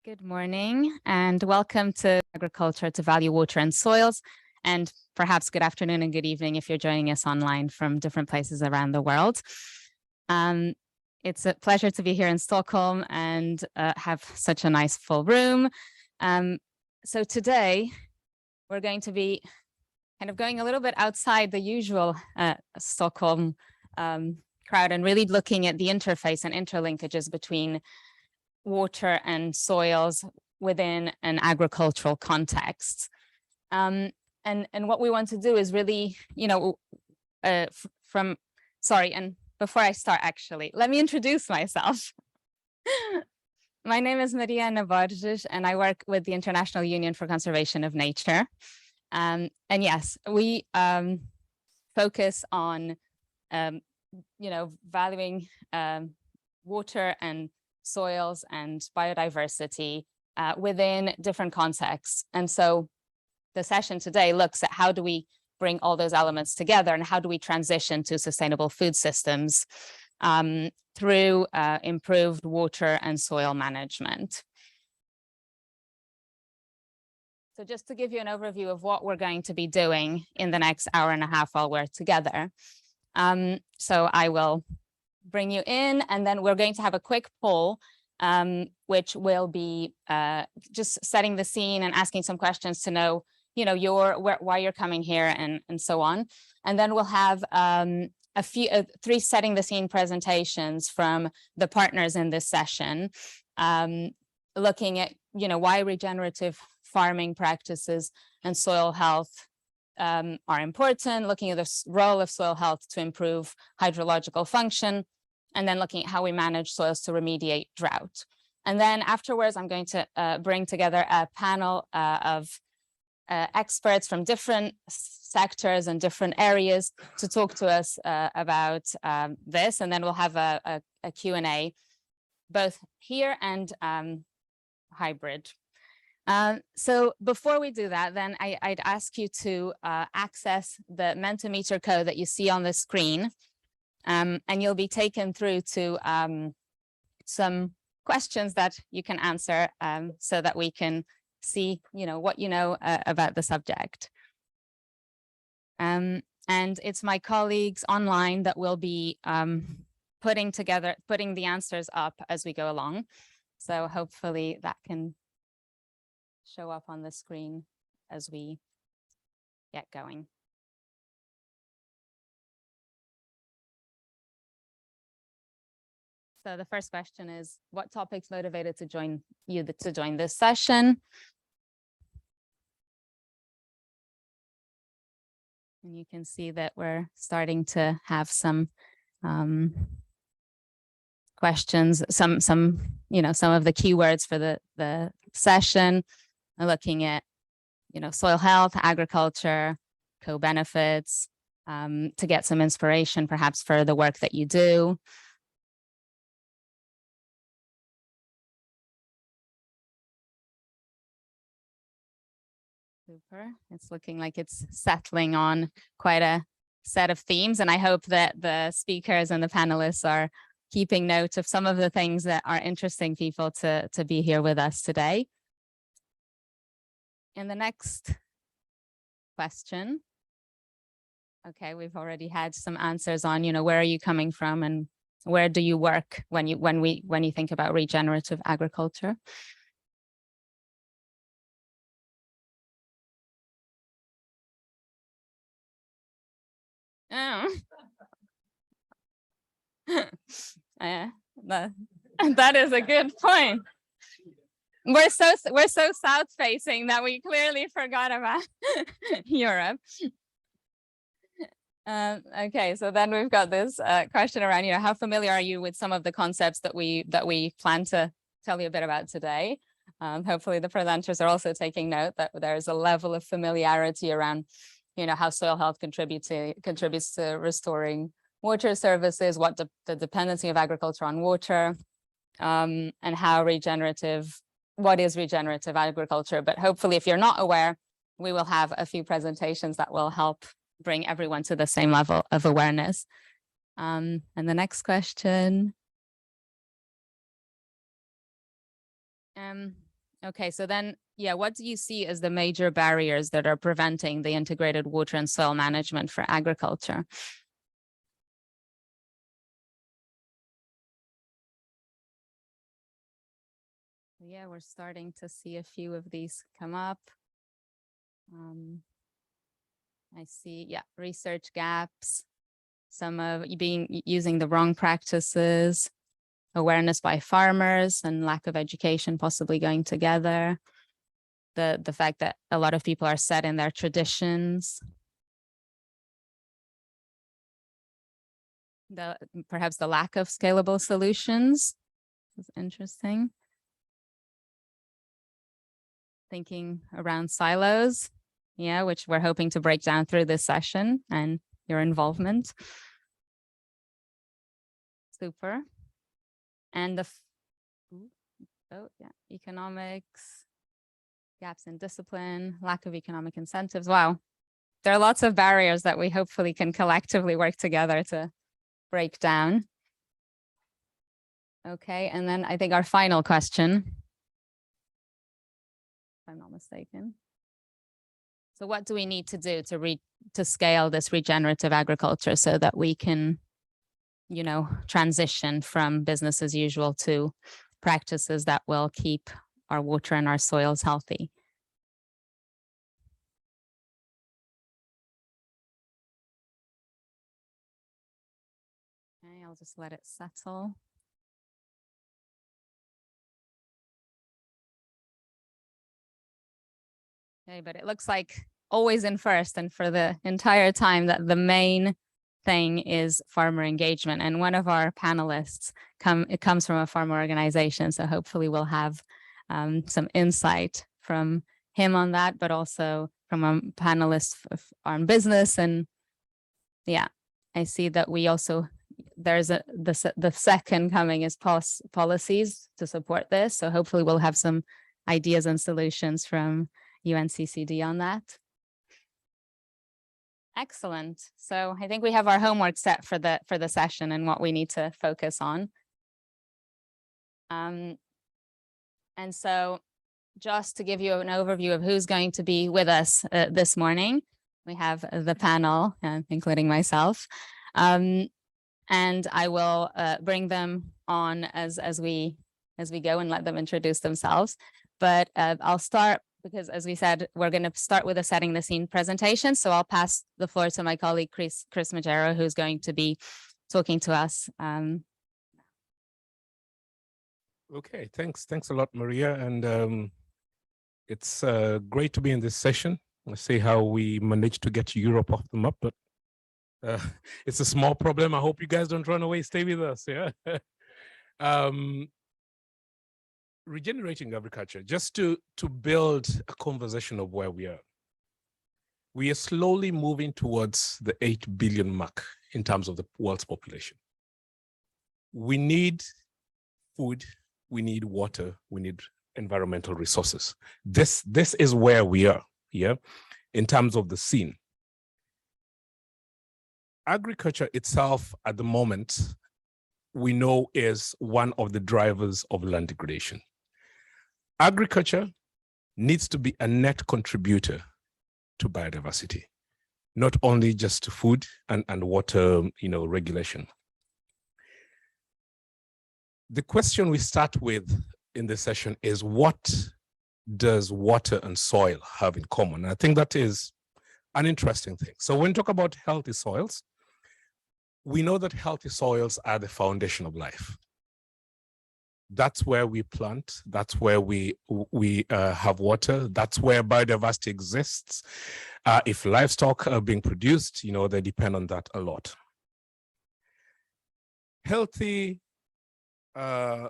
Good morning and welcome to Agriculture to Value Water and Soils, and perhaps good afternoon and good evening if you're joining us online from different places around the world. It's a pleasure to be here in Stockholm and have such a nice full room. So today we're going to be kind of going a little bit outside the usual Stockholm crowd and really looking at the interface and interlinkages between water and soils within an agricultural context. And what we want to do is really, and before I start, actually, let me introduce myself. My name is Maria Navardzic, and I work with the International Union for Conservation of Nature. And yes, we focus on, valuing water and soils and biodiversity within different contexts. And so the session today looks at how do we bring all those elements together and how do we transition to sustainable food systems through improved water and soil management. So just to give you an overview of what we're going to be doing in the next hour and a half while we're together. So I will bring you in, and then we're going to have a quick poll, which will be just setting the scene and asking some questions to know, why you're coming here and so on. And then we'll have three setting the scene presentations from the partners in this session, looking at, why regenerative farming practices and soil health are important, looking at the role of soil health to improve hydrological function, and then looking at how we manage soils to remediate drought. And then afterwards, I'm going to bring together a panel of experts from different sectors and different areas to talk to us about this. And then we'll have a Q&A, both here and hybrid. So before we do that, then I'd ask you to access the Mentimeter code that you see on the screen. And you'll be taken through to some questions that you can answer so that we can see, what you know about the subject. And it's my colleagues online that will be putting the answers up as we go along. So hopefully that can show up on the screen as we get going. So the first question is, what topics motivated to join this session? And you can see that we're starting to have some questions, some of the keywords for the session, looking at, soil health, agriculture, co-benefits, to get some inspiration perhaps for the work that you do. Super. It's looking like it's settling on quite a set of themes, and I hope that the speakers and the panelists are keeping note of some of the things that are interesting people to be here with us today. In the next question, okay, we've already had some answers on, where are you coming from and where do you work when you think about regenerative agriculture? Oh. That is a good point. We're so south facing that we clearly forgot about Europe. Okay, so then we've got this question around, how familiar are you with some of the concepts that we plan to tell you a bit about today? Hopefully the presenters are also taking note that there's a level of familiarity around, how soil health contributes to restoring water services, what the dependency of agriculture on water, and what is regenerative agriculture. But hopefully, if you're not aware, we will have a few presentations that will help bring everyone to the same level of awareness. And the next question. Okay, so then, yeah, what do you see as the major barriers that are preventing the integrated water and soil management for agriculture? Yeah, we're starting to see a few of these come up. I see, yeah, research gaps, some of using the wrong practices, awareness by farmers and lack of education possibly going together. The fact that a lot of people are set in their traditions. Perhaps the lack of scalable solutions is interesting. Thinking around silos, yeah, which we're hoping to break down through this session and your involvement. Super. And economics, gaps in discipline, lack of economic incentives. Wow. There are lots of barriers that we hopefully can collectively work together to break down. Okay, and then I think our final question, if I'm not mistaken. So what do we need to do to scale this regenerative agriculture so that we can, you know, transition from business as usual to practices that will keep our water and our soils healthy? Okay, I'll just let it settle. Okay, but it looks like always in first and for the entire time that the main thing is farmer engagement. And one of our panelists comes from a farmer organization. So hopefully we'll have some insight from him on that, but also from a panelist on business. And yeah, I see that we also, there's the second coming is policies to support this. So hopefully we'll have some ideas and solutions from UNCCD on that. Excellent. So I think we have our homework set for the session and what we need to focus on. And so just to give you an overview of who's going to be with us this morning, we have the panel, including myself, and I will bring them on as we go and let them introduce themselves. But I'll start, because as we said, we're going to start with a setting the scene presentation. So I'll pass the floor to my colleague, Chris Magero, who's going to be talking to us. Okay, thanks a lot, Maria. And it's great to be in this session. Let's see how we managed to get Europe off the map, but it's a small problem. I hope you guys don't run away, stay with us, yeah? Regenerating agriculture, just to build a conversation of where we are. We are slowly moving towards the 8 billion mark in terms of the world's population. We need food, we need water, we need environmental resources. This is where we are, yeah, in terms of the scene. Agriculture itself at the moment, we know, is one of the drivers of land degradation. Agriculture needs to be a net contributor to biodiversity, not only just to food and water, regulation. The question we start with in this session is, what does water and soil have in common? And I think that is an interesting thing. So when we talk about healthy soils, we know that healthy soils are the foundation of life. That's where we plant, that's where we have water, that's where biodiversity exists. If livestock are being produced, they depend on that a lot. Healthy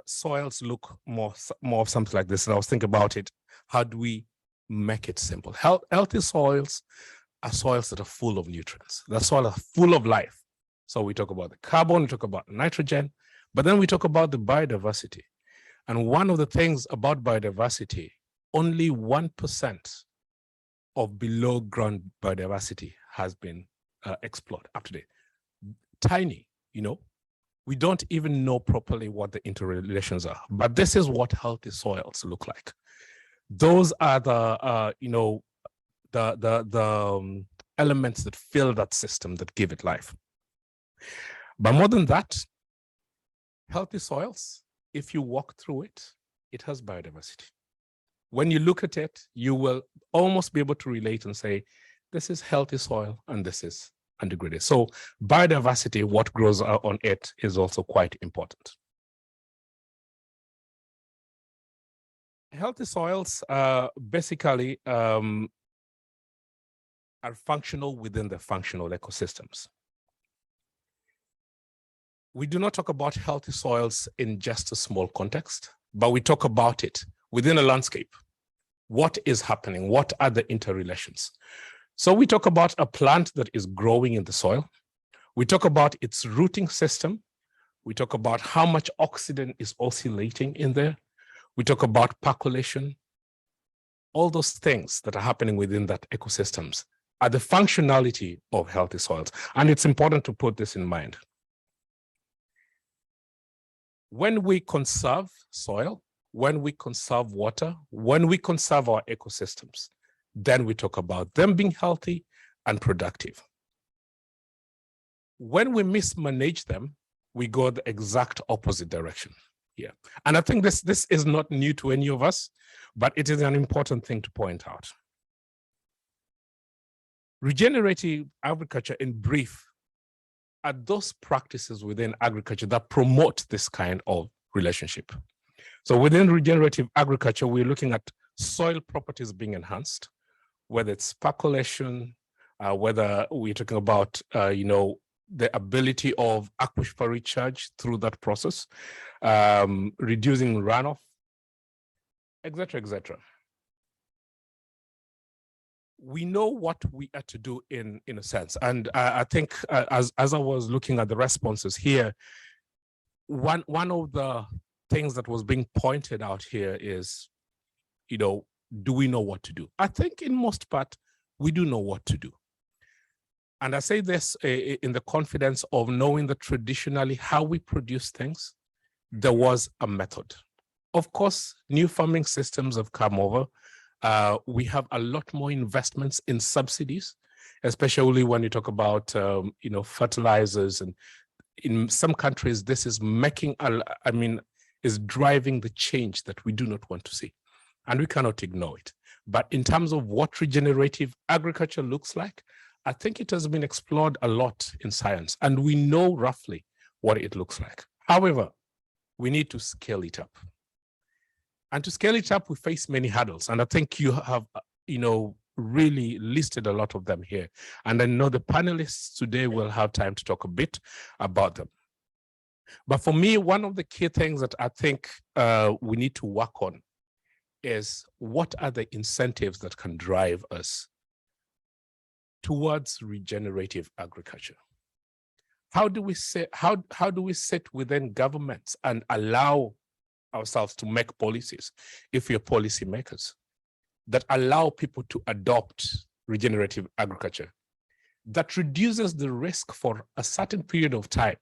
soils look more of something like this, and I was thinking about it. How do we make it simple? Healthy soils are soils that are full of nutrients. The soil are full of life. So we talk about the carbon, we talk about nitrogen, but then we talk about the biodiversity. And one of the things about biodiversity, only 1% of below ground biodiversity has been explored up to date. Tiny, we don't even know properly what the interrelations are, but this is what healthy soils look like. Those are the elements that fill that system, that give it life. But more than that, healthy soils, if you walk through it, it has biodiversity. When you look at it, you will almost be able to relate and say, this is healthy soil and this is undegraded. So biodiversity, what grows on it, is also quite important. Healthy soils basically are functional within the functional ecosystems. We do not talk about healthy soils in just a small context, but we talk about it within a landscape. What is happening? What are the interrelations? So we talk about a plant that is growing in the soil. We talk about its rooting system. We talk about how much oxygen is oscillating in there. We talk about percolation. All those things that are happening within that ecosystems are the functionality of healthy soils. And it's important to put this in mind. When we conserve soil, when we conserve water, when we conserve our ecosystems, then we talk about them being healthy and productive. When we mismanage them, we go the exact opposite direction here. And I think this is not new to any of us, but it is an important thing to point out. Regenerative agriculture, in brief, are those practices within agriculture that promote this kind of relationship. So within regenerative agriculture, we're looking at soil properties being enhanced, whether it's percolation, whether we're talking about, the ability of aquifer recharge through that process, reducing runoff, et cetera, et cetera. We know what we are to do in a sense. And I think as I was looking at the responses here, one of the things that was being pointed out here is, do we know what to do? I think in most part, we do know what to do. And I say this in the confidence of knowing that traditionally how we produce things, there was a method. Of course, new farming systems have come over. We have a lot more investments in subsidies, especially when you talk about, fertilizers. And in some countries, this is is driving the change that we do not want to see. And we cannot ignore it. But in terms of what regenerative agriculture looks like, I think it has been explored a lot in science, and we know roughly what it looks like. However, we need to scale it up. And to scale it up, we face many hurdles. And I think you have, really listed a lot of them here. And I know the panelists today will have time to talk a bit about them. But for me, one of the key things that I think we need to work on is what are the incentives that can drive us towards regenerative agriculture? How do we sit within governments and allow ourselves to make policies, if we're policymakers, that allow people to adopt regenerative agriculture, that reduces the risk for a certain period of time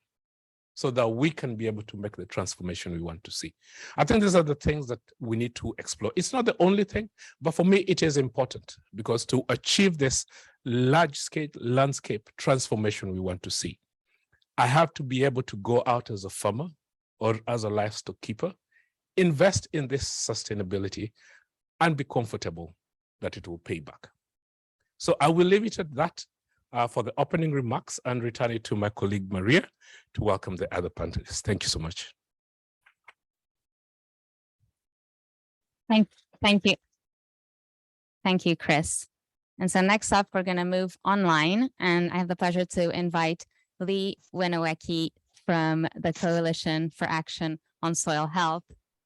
so that we can be able to make the transformation we want to see? I think these are the things that we need to explore. It's not the only thing, but for me, it is important, because to achieve this large-scale landscape transformation we want to see, I have to be able to go out as a farmer or as a livestock keeper, invest in this sustainability, and be comfortable that it will pay back. So I will leave it at that for the opening remarks and return it to my colleague Maria to welcome the other panelists. Thank you so much. Thank you. Thank you, Chris. And so next up, we're going to move online, and I have the pleasure to invite Lee Winowecki from the Coalition for Action on Soil Health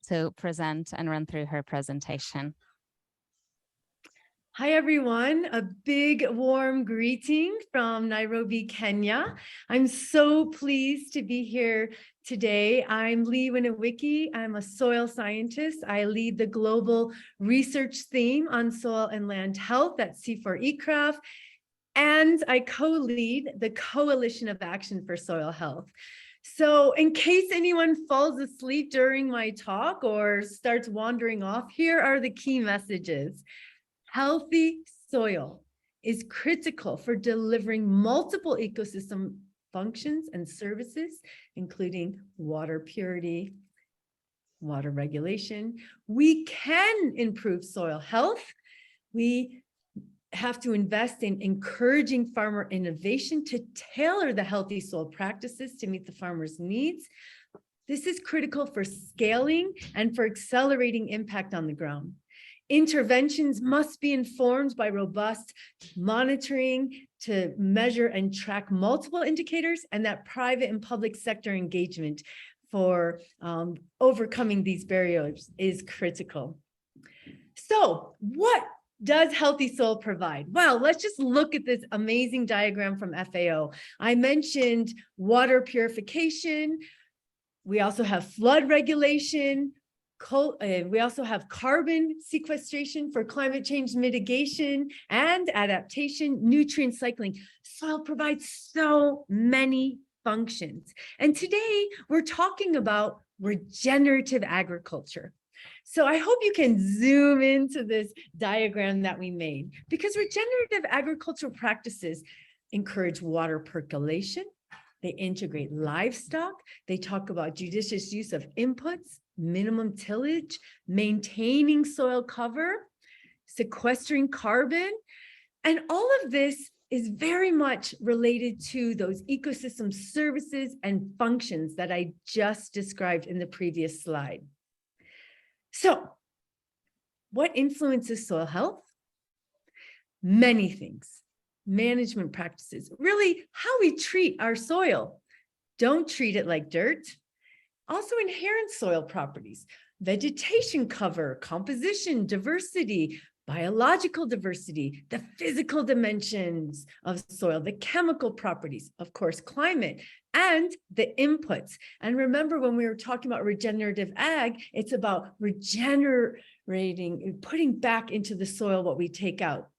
to present and run through her presentation. Hi, everyone. A big warm greeting from Nairobi, Kenya. I'm so pleased to be here today. I'm Lee Winowecki. I'm a soil scientist. I lead the global research theme on soil and land health at C4ECRAF, and I co-lead the Coalition of Action for Soil Health. So in case anyone falls asleep during my talk or starts wandering off, here are the key messages. Healthy soil is critical for delivering multiple ecosystem functions and services, including water purity, water regulation. We can improve soil health. We have to invest in encouraging farmer innovation to tailor the healthy soil practices to meet the farmer's needs. This is critical for scaling and for accelerating impact on the ground. Interventions must be informed by robust monitoring to measure and track multiple indicators, and that private and public sector engagement for overcoming these barriers is critical. So what does healthy soil provide? Well, let's just look at this amazing diagram from FAO. I mentioned water purification. We also have flood regulation. We also have carbon sequestration for climate change mitigation and adaptation, nutrient cycling. Soil provides so many functions. And today we're talking about regenerative agriculture. So I hope you can zoom into this diagram that we made, because regenerative agricultural practices encourage water percolation. They integrate livestock. They talk about judicious use of inputs, minimum tillage, maintaining soil cover, sequestering carbon. And all of this is very much related to those ecosystem services and functions that I just described in the previous slide. So, what influences soil health? Many things. Management practices, really how we treat our soil. Don't treat it like dirt. Also inherent soil properties, vegetation cover, composition, diversity, biological diversity, the physical dimensions of soil, the chemical properties, of course, climate, and the inputs. And remember, when we were talking about regenerative ag, it's about regenerating, putting back into the soil what we take out.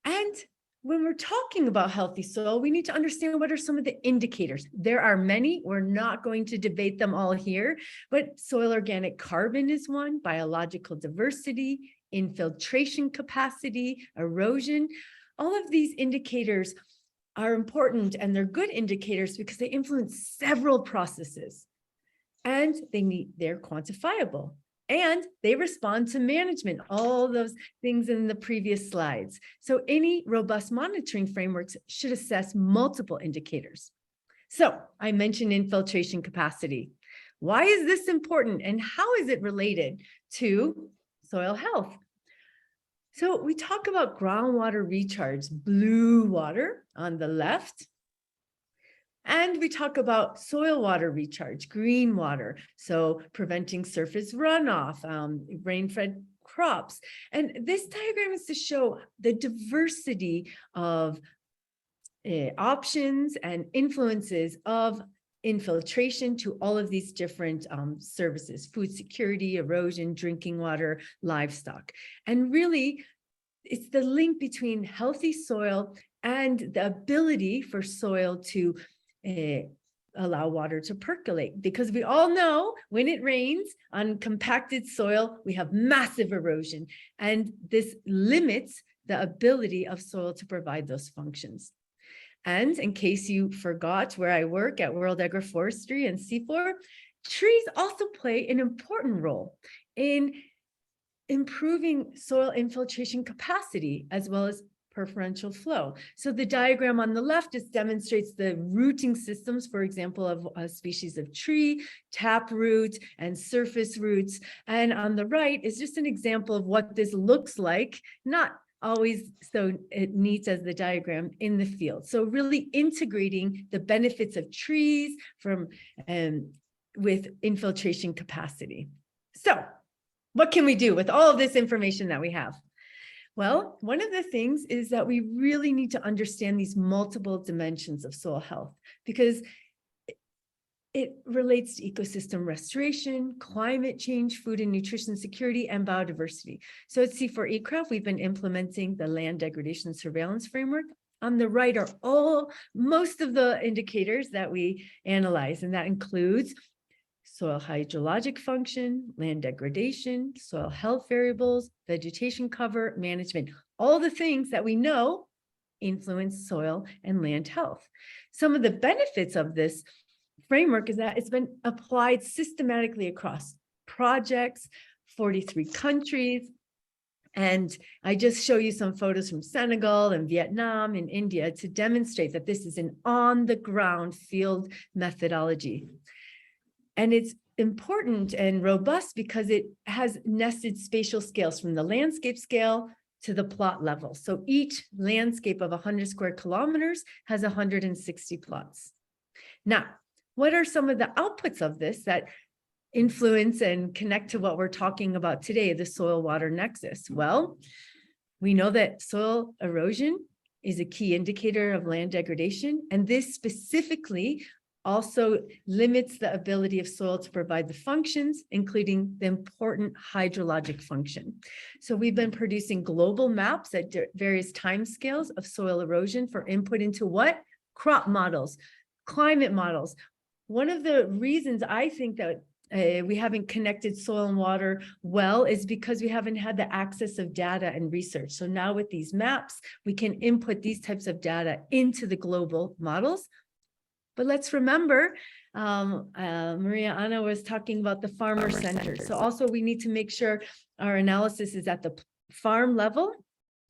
And when we're talking about healthy soil, we need to understand what are some of the indicators. There are many. We're not going to debate them all here, but soil organic carbon is one, biological diversity, infiltration capacity, erosion. All of these indicators are important, and they're good indicators because they influence several processes, and they're quantifiable. And they respond to management, all those things in the previous slides. So any robust monitoring frameworks should assess multiple indicators. So I mentioned infiltration capacity. Why is this important, and how is it related to soil health? So we talk about groundwater recharge, blue water on the left. And we talk about soil water recharge, green water, so preventing surface runoff, rain-fed crops. And this diagram is to show the diversity of options and influences of infiltration to all of these different services, food security, erosion, drinking water, livestock. And really, it's the link between healthy soil and the ability for soil to allow water to percolate, because we all know when it rains on compacted soil, we have massive erosion, and this limits the ability of soil to provide those functions. And in case you forgot where I work at World Agroforestry and C4, trees also play an important role in improving soil infiltration capacity as well as preferential flow. So the diagram on the left just demonstrates the rooting systems, for example, of a species of tree, taproot, and surface roots. And on the right is just an example of what this looks like, not always so neat as the diagram in the field. So really integrating the benefits of trees from with infiltration capacity. So what can we do with all of this information that we have? Well, one of the things is that we really need to understand these multiple dimensions of soil health, because it relates to ecosystem restoration, climate change, food and nutrition security, and biodiversity. So at C4ECRAF, we've been implementing the land degradation surveillance framework On the right are most of the indicators that we analyze, and that includes soil hydrologic function, land degradation, soil health variables, vegetation cover, management, all the things that we know influence soil and land health. Some of the benefits of this framework is that it's been applied systematically across projects, 43 countries. And I just show you some photos from Senegal and Vietnam and India to demonstrate that this is an on-the-ground field methodology. And it's important and robust because it has nested spatial scales from the landscape scale to the plot level. So each landscape of 100 square kilometers has 160 plots. Now, what are some of the outputs of this that influence and connect to what we're talking about today, the soil-water nexus? Well, we know that soil erosion is a key indicator of land degradation, and this specifically also limits the ability of soil to provide the functions, including the important hydrologic function. So we've been producing global maps at various timescales of soil erosion for input into what? Crop models, climate models. One of the reasons I think that we haven't connected soil and water well is because we haven't had the access of data and research. So now with these maps, we can input these types of data into the global models. But let's remember, Maria Anna was talking about the farmer centered. So also we need to make sure our analysis is at the farm level.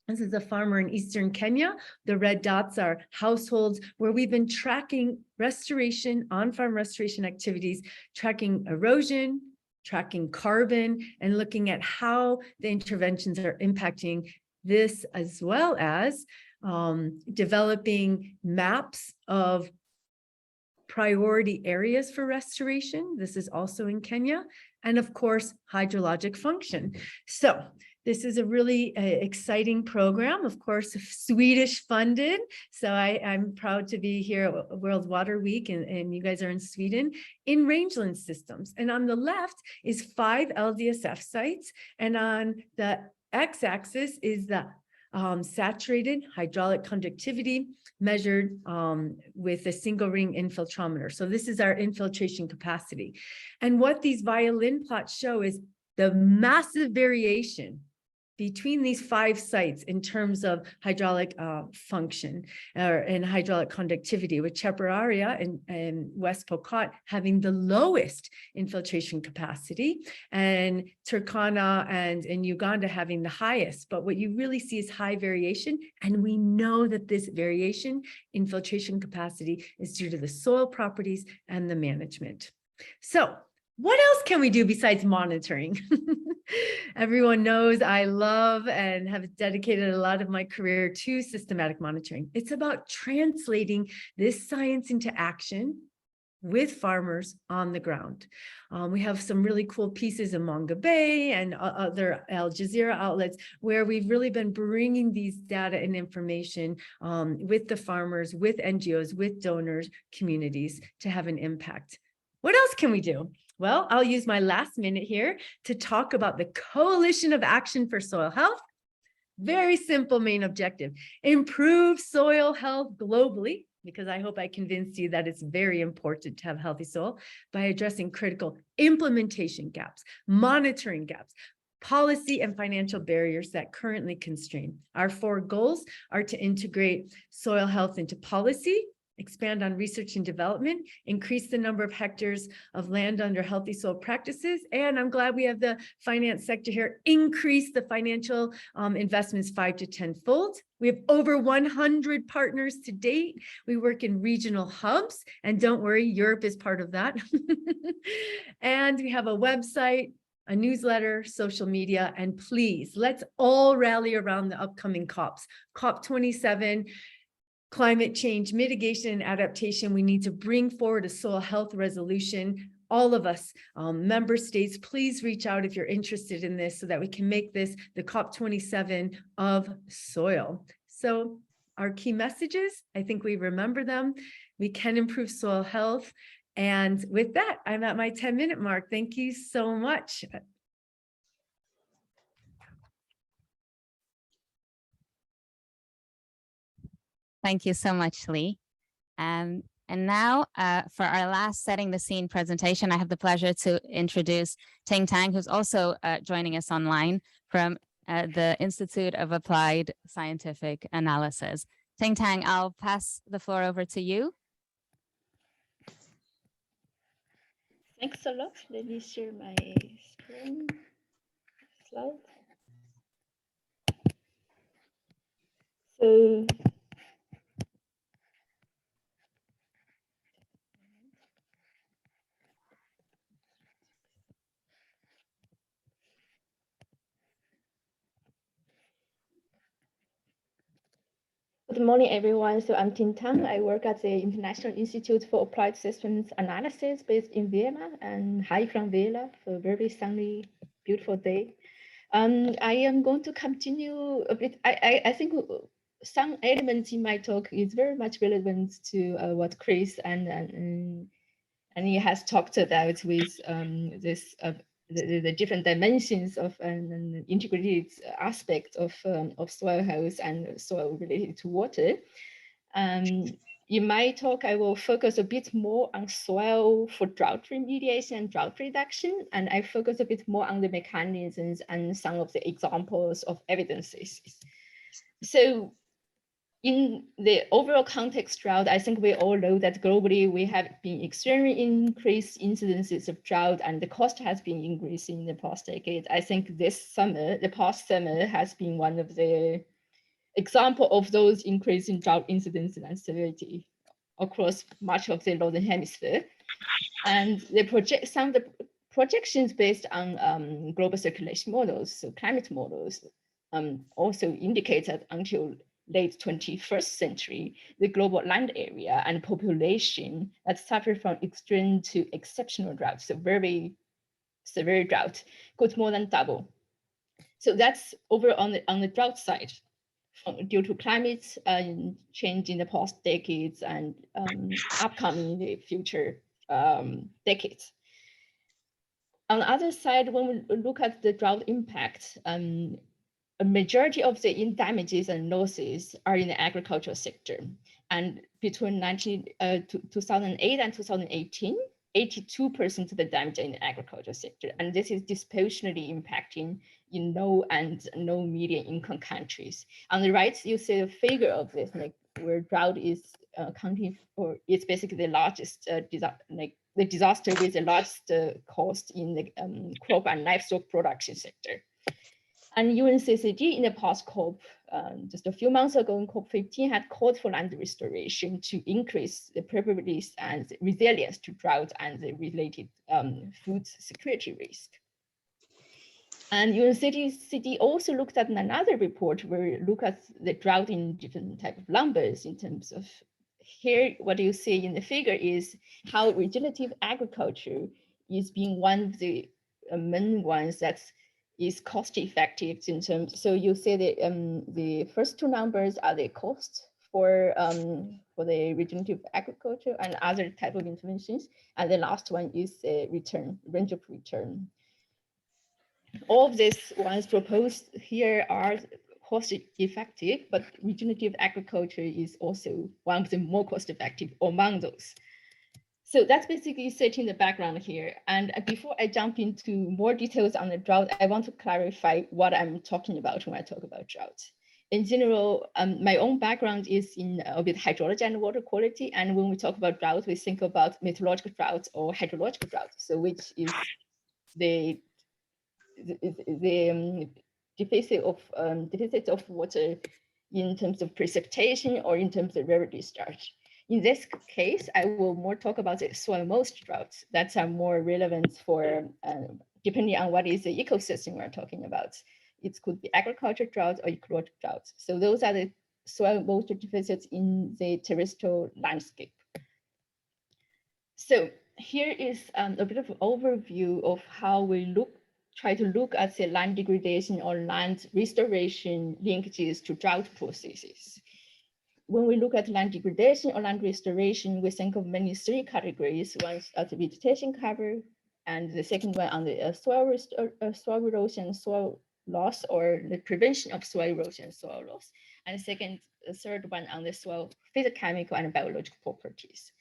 This is a farmer in Eastern Kenya. The red dots are households where we've been tracking restoration, on-farm restoration activities, tracking erosion, tracking carbon, and looking at how the interventions are impacting this, as well as developing maps of priority areas for restoration. This is also in Kenya. And of course, hydrologic function. So this is a really exciting program, of course, Swedish funded. So I'm proud to be here at World Water Week, and you guys are in Sweden, in rangeland systems. And on the left is 5 LDSF sites. And on the x-axis is the saturated hydraulic conductivity measured with a single ring infiltrometer. So this is our infiltration capacity. And what these violin plots show is the massive variation between these 5 sites in terms of hydraulic function and hydraulic conductivity, with Chepararia and West Pokot having the lowest infiltration capacity, and Turkana and Uganda having the highest. But what you really see is high variation, and we know that this variation infiltration capacity is due to the soil properties and the management. So what else can we do besides monitoring? Everyone knows I love and have dedicated a lot of my career to systematic monitoring. It's about translating this science into action with farmers on the ground. We have some really cool pieces in Manga Bay and other Al Jazeera outlets where we've really been bringing these data and information with the farmers, with NGOs, with donors, communities to have an impact. What else can we do? Well, I'll use my last minute here to talk about the Coalition of Action for Soil Health. Very simple main objective: improve soil health globally, because I hope I convinced you that it's very important to have healthy soil, by addressing critical implementation gaps, monitoring gaps, policy and financial barriers that currently constrain. Our 4 goals are to integrate soil health into policy, expand on research and development, increase the number of hectares of land under healthy soil practices, and I'm glad we have the finance sector here, increase the financial investments 5 to 10-fold. We have over 100 partners to date. We work in regional hubs, and don't worry, Europe is part of that. And we have a website, a newsletter, social media, and please, let's all rally around the upcoming COPs. COP27, climate change mitigation and adaptation. We need to bring forward a soil health resolution. All of us, member states, please reach out if you're interested in this so that we can make this the COP27 of soil. So our key messages, I think we remember them. We can improve soil health. And with that, I'm at my 10-minute mark. Thank you so much. Thank you so much, Lee. And now for our last setting the scene presentation, I have the pleasure to introduce Ting Tang, who's also joining us online from the Institute of Applied Scientific Analysis. Ting Tang, I'll pass the floor over to you. Thanks a lot. Let me share my screen slide. So good morning, everyone. So I'm Ting Tang. I work at the International Institute for Applied Systems Analysis based in Vienna, and hi from Vienna for a very sunny, beautiful day. I am going to continue a bit. I think some elements in my talk is very much relevant to what Chris and he has talked about with this the different dimensions of an integrated aspect of soil health and soil related to water. In my talk, I will focus a bit more on soil for drought remediation and drought reduction, and I focus a bit more on the mechanisms and some of the examples of evidences. So in the overall context drought, I think we all know that globally we have been experiencing increased incidences of drought, and the cost has been increasing in the past decade. I think the past summer has been one of the example of those increasing drought incidence and severity across much of the northern hemisphere. And some of the projections based on global circulation models, so climate models, also indicate that until late 21st century, the global land area and population that suffer from extreme to exceptional drought, so very severe drought, could more than double. So that's over on the drought side, due to climate change in the past decades and upcoming in the future decades. On the other side, when we look at the drought impact, a majority of the damages and losses are in the agricultural sector. And between 2008 and 2018, 82% of the damage in the agricultural sector. And this is disproportionately impacting in low and no median income countries. On the right, you see a figure of this, like where drought is accounting for, it's basically the largest, the disaster with the largest cost in the crop and livestock production sector. And UNCCD in the past COP, just a few months ago in COP15, had called for land restoration to increase the preparedness and resilience to drought and the related food security risk. And UNCCD also looked at another report where we look at the drought in different type of numbers in terms of, here what you see in the figure is how regenerative agriculture is being one of the main ones that's is cost effective in terms. So you see the first two numbers are the cost for the regenerative agriculture and other type of interventions, and the last one is the return, range of return. All of these ones proposed here are cost effective, but regenerative agriculture is also one of the more cost effective among those. So that's basically setting the background here. And before I jump into more details on the drought, I want to clarify what I'm talking about when I talk about drought. In general, my own background is in a bit hydrology and water quality. And when we talk about drought, we think about meteorological drought or hydrological drought. So which is the deficit of water in terms of precipitation or in terms of river discharge. In this case, I will more talk about the soil moist droughts that are more relevant for, depending on what is the ecosystem we're talking about. It could be agriculture drought or ecological droughts. So those are the soil moisture deficits in the terrestrial landscape. So here is a bit of an overview of how we try to look at the land degradation or land restoration linkages to drought processes. When we look at land degradation or land restoration, we think of mainly three categories. One is the vegetation cover, and the second one on the soil erosion, soil loss, or the prevention of soil erosion and soil loss. and the third one on the soil physicochemical and biological properties.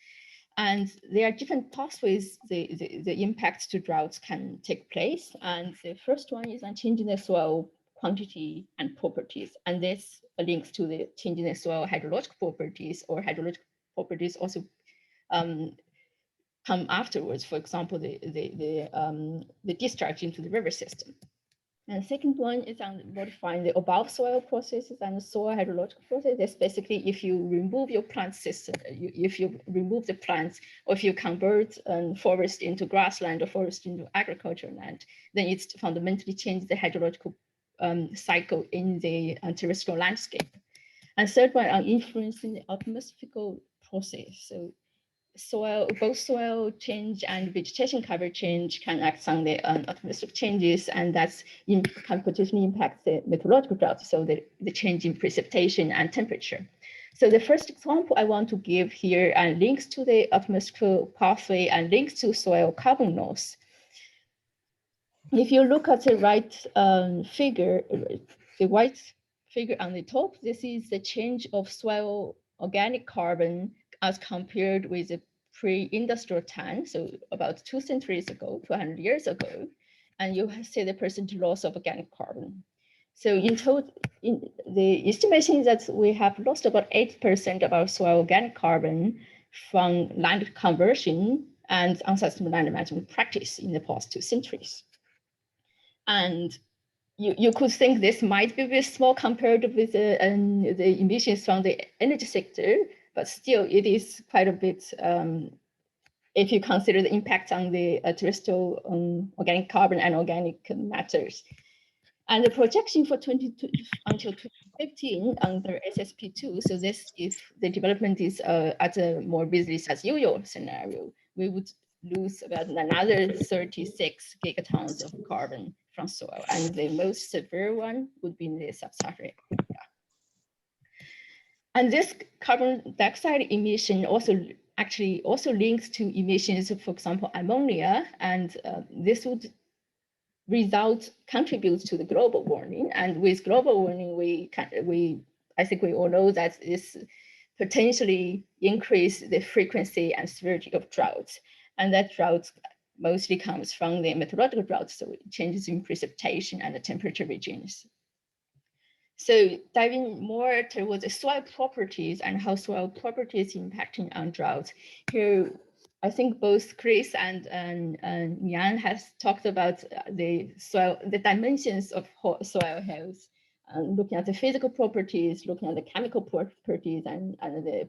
And there are different pathways the impacts to droughts can take place. And the first one is on changing the soil quantity and properties. And this links to the changing the soil hydrological properties, or hydrological properties also come afterwards. For example, the discharge into the river system. And the second one is on modifying the above soil processes and the soil hydrological process. That's basically if you remove your plant system, if you remove the plants, or if you convert forest into grassland or forest into agricultural land, then it's fundamentally changed the hydrological cycle in the terrestrial landscape. And third one on influencing the atmospheric process. So both soil change and vegetation cover change can act on the atmospheric changes, and that's can potentially impact the meteorological drought, so the change in precipitation and temperature. So the first example I want to give here links to the atmospheric pathway and links to soil carbon loss. If you look at the right figure, the white figure on the top, this is the change of soil organic carbon as compared with the pre-industrial time, so about 2 centuries ago, 200 years ago, and you see the percentage loss of organic carbon. So in total, the estimation is that we have lost about 8% of our soil organic carbon from land conversion and unsustainable land management practice in the past 2 centuries. And you could think this might be very small compared with the emissions from the energy sector, but still it is quite a bit if you consider the impact on the terrestrial organic carbon and organic matters. And the projection for until 2015 under SSP2, so this if the development is at a more business as usual scenario, we would lose about another 36 gigatons of carbon from soil, and the most severe one would be in the sub-Saharan Africa. And this carbon dioxide emission actually also links to emissions of, for example, ammonia, and this would contributes to the global warming. And with global warming, I think we all know that this potentially increase the frequency and severity of droughts, and that drought mostly comes from the meteorological droughts, so changes in precipitation and the temperature regimes. So diving more towards the soil properties and how soil properties impacting on drought. Here, I think both Chris and Yan has talked about the dimensions of soil health, looking at the physical properties, looking at the chemical properties, and the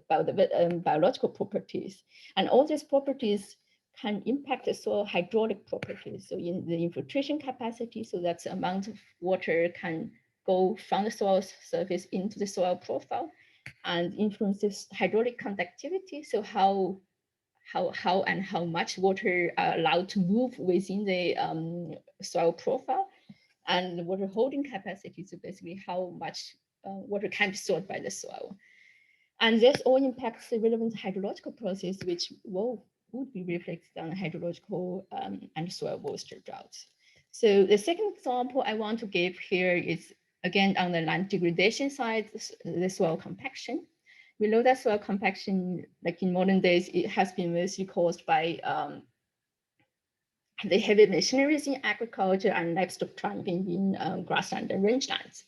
biological properties. And all these properties can impact the soil hydraulic properties. So in the infiltration capacity, so that's the amount of water can go from the soil surface into the soil profile, and influences hydraulic conductivity. So how much water are allowed to move within the soil profile, and the water holding capacity. So basically how much water can be stored by the soil. And this all impacts the relevant hydrological process, which would be reflected on the hydrological and soil moisture droughts. So the second example I want to give here is, again, on the land degradation side, the soil compaction. We know that soil compaction, like in modern days, it has been mostly caused by the heavy machineries in agriculture and livestock tramping in grassland and rangelands.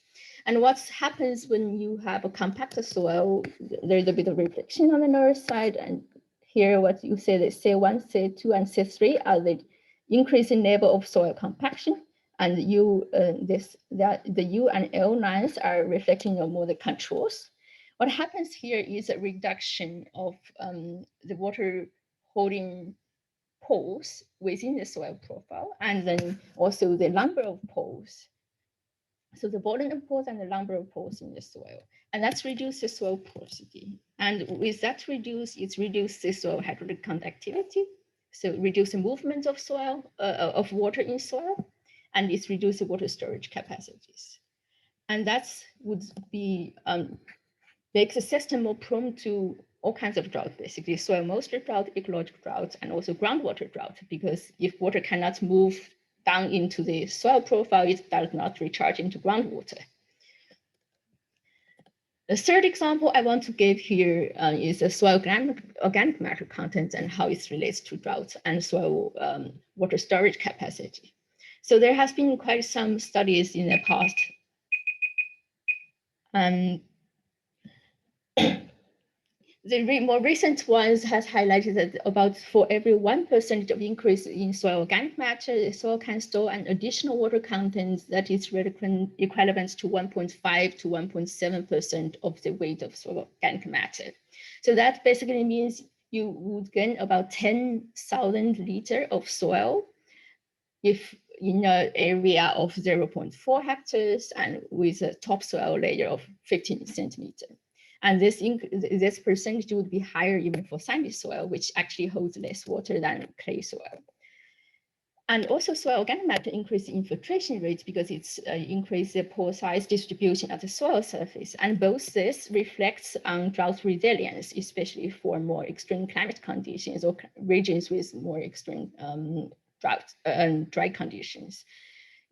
And what happens when you have a compacted soil, there's a bit of reflection on the north side. And here, what you say that C1, C2, and C3 are the increasing level of soil compaction. And the U and L lines are reflecting on more the controls. What happens here is a reduction of the water holding poles within the soil profile, and then also the number of poles. So the volume of poles and the number of poles in the soil, and that's reduced the soil porosity. And with that it reduces the soil hydraulic conductivity. So reduce the movement of soil, of water in soil, and it's reduced the water storage capacities. And that would be, makes the system more prone to all kinds of drought, basically soil moisture drought, ecological drought, and also groundwater drought, because if water cannot move down into the soil profile, it does not recharge into groundwater. The third example I want to give here is the soil organic matter content and how it relates to drought and soil water storage capacity. So there has been quite some studies in the past. The more recent ones has highlighted that about for every 1% of increase in soil organic matter, the soil can store an additional water content that is equivalent to 1.5 to 1.7% of the weight of soil organic matter. So that basically means you would gain about 10,000 liters of soil if in an area of 0.4 hectares and with a topsoil layer of 15 centimeters. And this percentage would be higher even for sandy soil, which actually holds less water than clay soil. And also soil organic matter increase infiltration rates because it's increased the pore size distribution at the soil surface. And both this reflects on drought resilience, especially for more extreme climate conditions or regions with more extreme drought and dry conditions.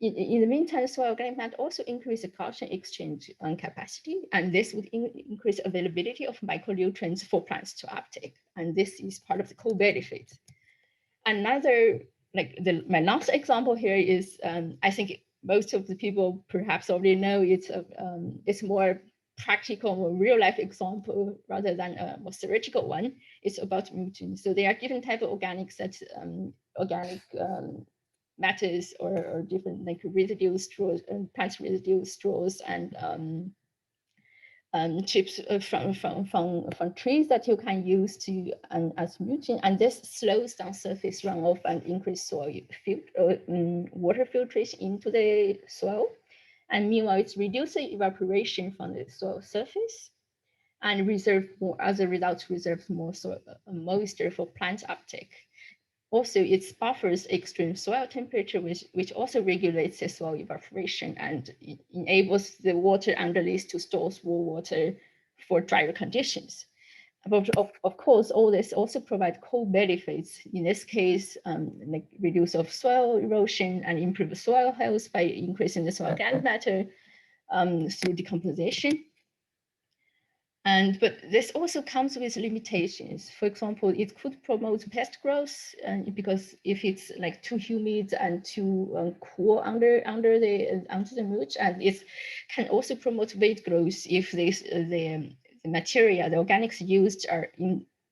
In the meantime, soil organic matter also increase the calcium exchange capacity, and this would increase availability of micronutrients for plants to uptake. And this is part of the co-benefit. Another, my last example here is, I think most of the people perhaps already know it's more practical, more real life example rather than a more theoretical one. It's about mulching. So there are different types of organics that matters or different like residue straws and plant residue straws and chips from trees that you can use to as mulching, and this slows down surface runoff and increase soil water filtration into the soil, and meanwhile it's reducing evaporation from the soil surface and as a result reserves more soil moisture for plant uptake. Also, it buffers extreme soil temperature, which also regulates the soil evaporation and enables the water underneath to store more water for drier conditions. But of course, all this also provides co-benefits. In this case, like reduce of soil erosion and improve soil health by increasing the soil organic matter through decomposition. But this also comes with limitations. For example, it could promote pest growth because if it's like too humid and too cool under the mulch, and it can also promote weed growth if the material, the organics used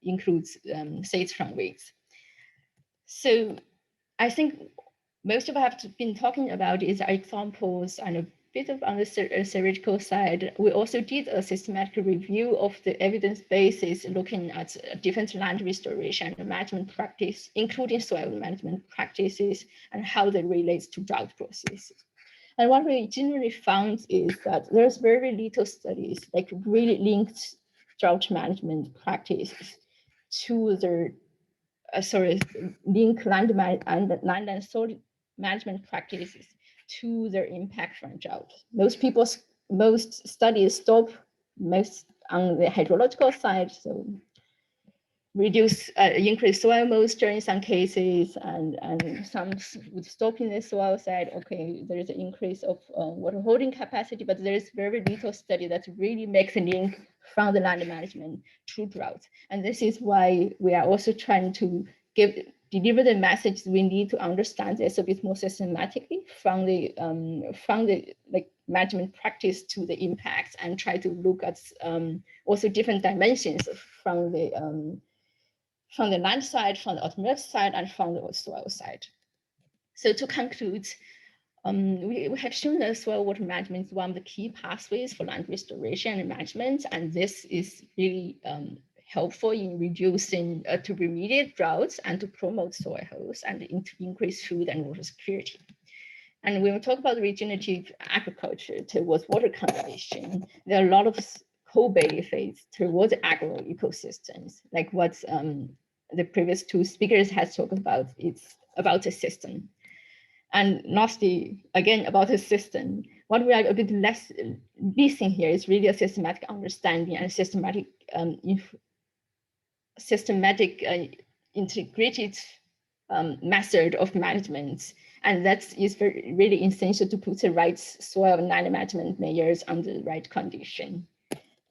includes seeds from weeds. So I think most of what I've been talking about is examples and a bit of on the theoretical side. We also did a systematic review of the evidence basis looking at different land restoration and management practice, including soil management practices and how they relate to drought processes. And what we generally found is that there's very little studies like really linked drought management practices to the link land and soil management practices to their impact on drought. Most studies stop most on the hydrological side, so increase soil moisture in some cases, and some would stop in the soil side. Okay, there is an increase of water holding capacity, but there is very little study that really makes a link from the land management to drought. And this is why we are also trying to deliver the message we need to understand this a bit more systematically from the management practice to the impacts, and try to look at also different dimensions from the land side, from the automotive side, and from the soil side. So to conclude, we have shown that soil water management is one of the key pathways for land restoration and management, and this is really helpful in reducing, to remediate droughts and to promote soil health and to increase food and water security. And when we talk about regenerative agriculture towards water conservation, there are a lot of co-benefits towards agro ecosystems, like what the previous two speakers has talked about. It's about a system. And lastly, again, about a system, what we are a bit less missing here is really a systematic understanding and systematic integrated method of management. And that is really essential to put the right soil and land management layers under the right condition.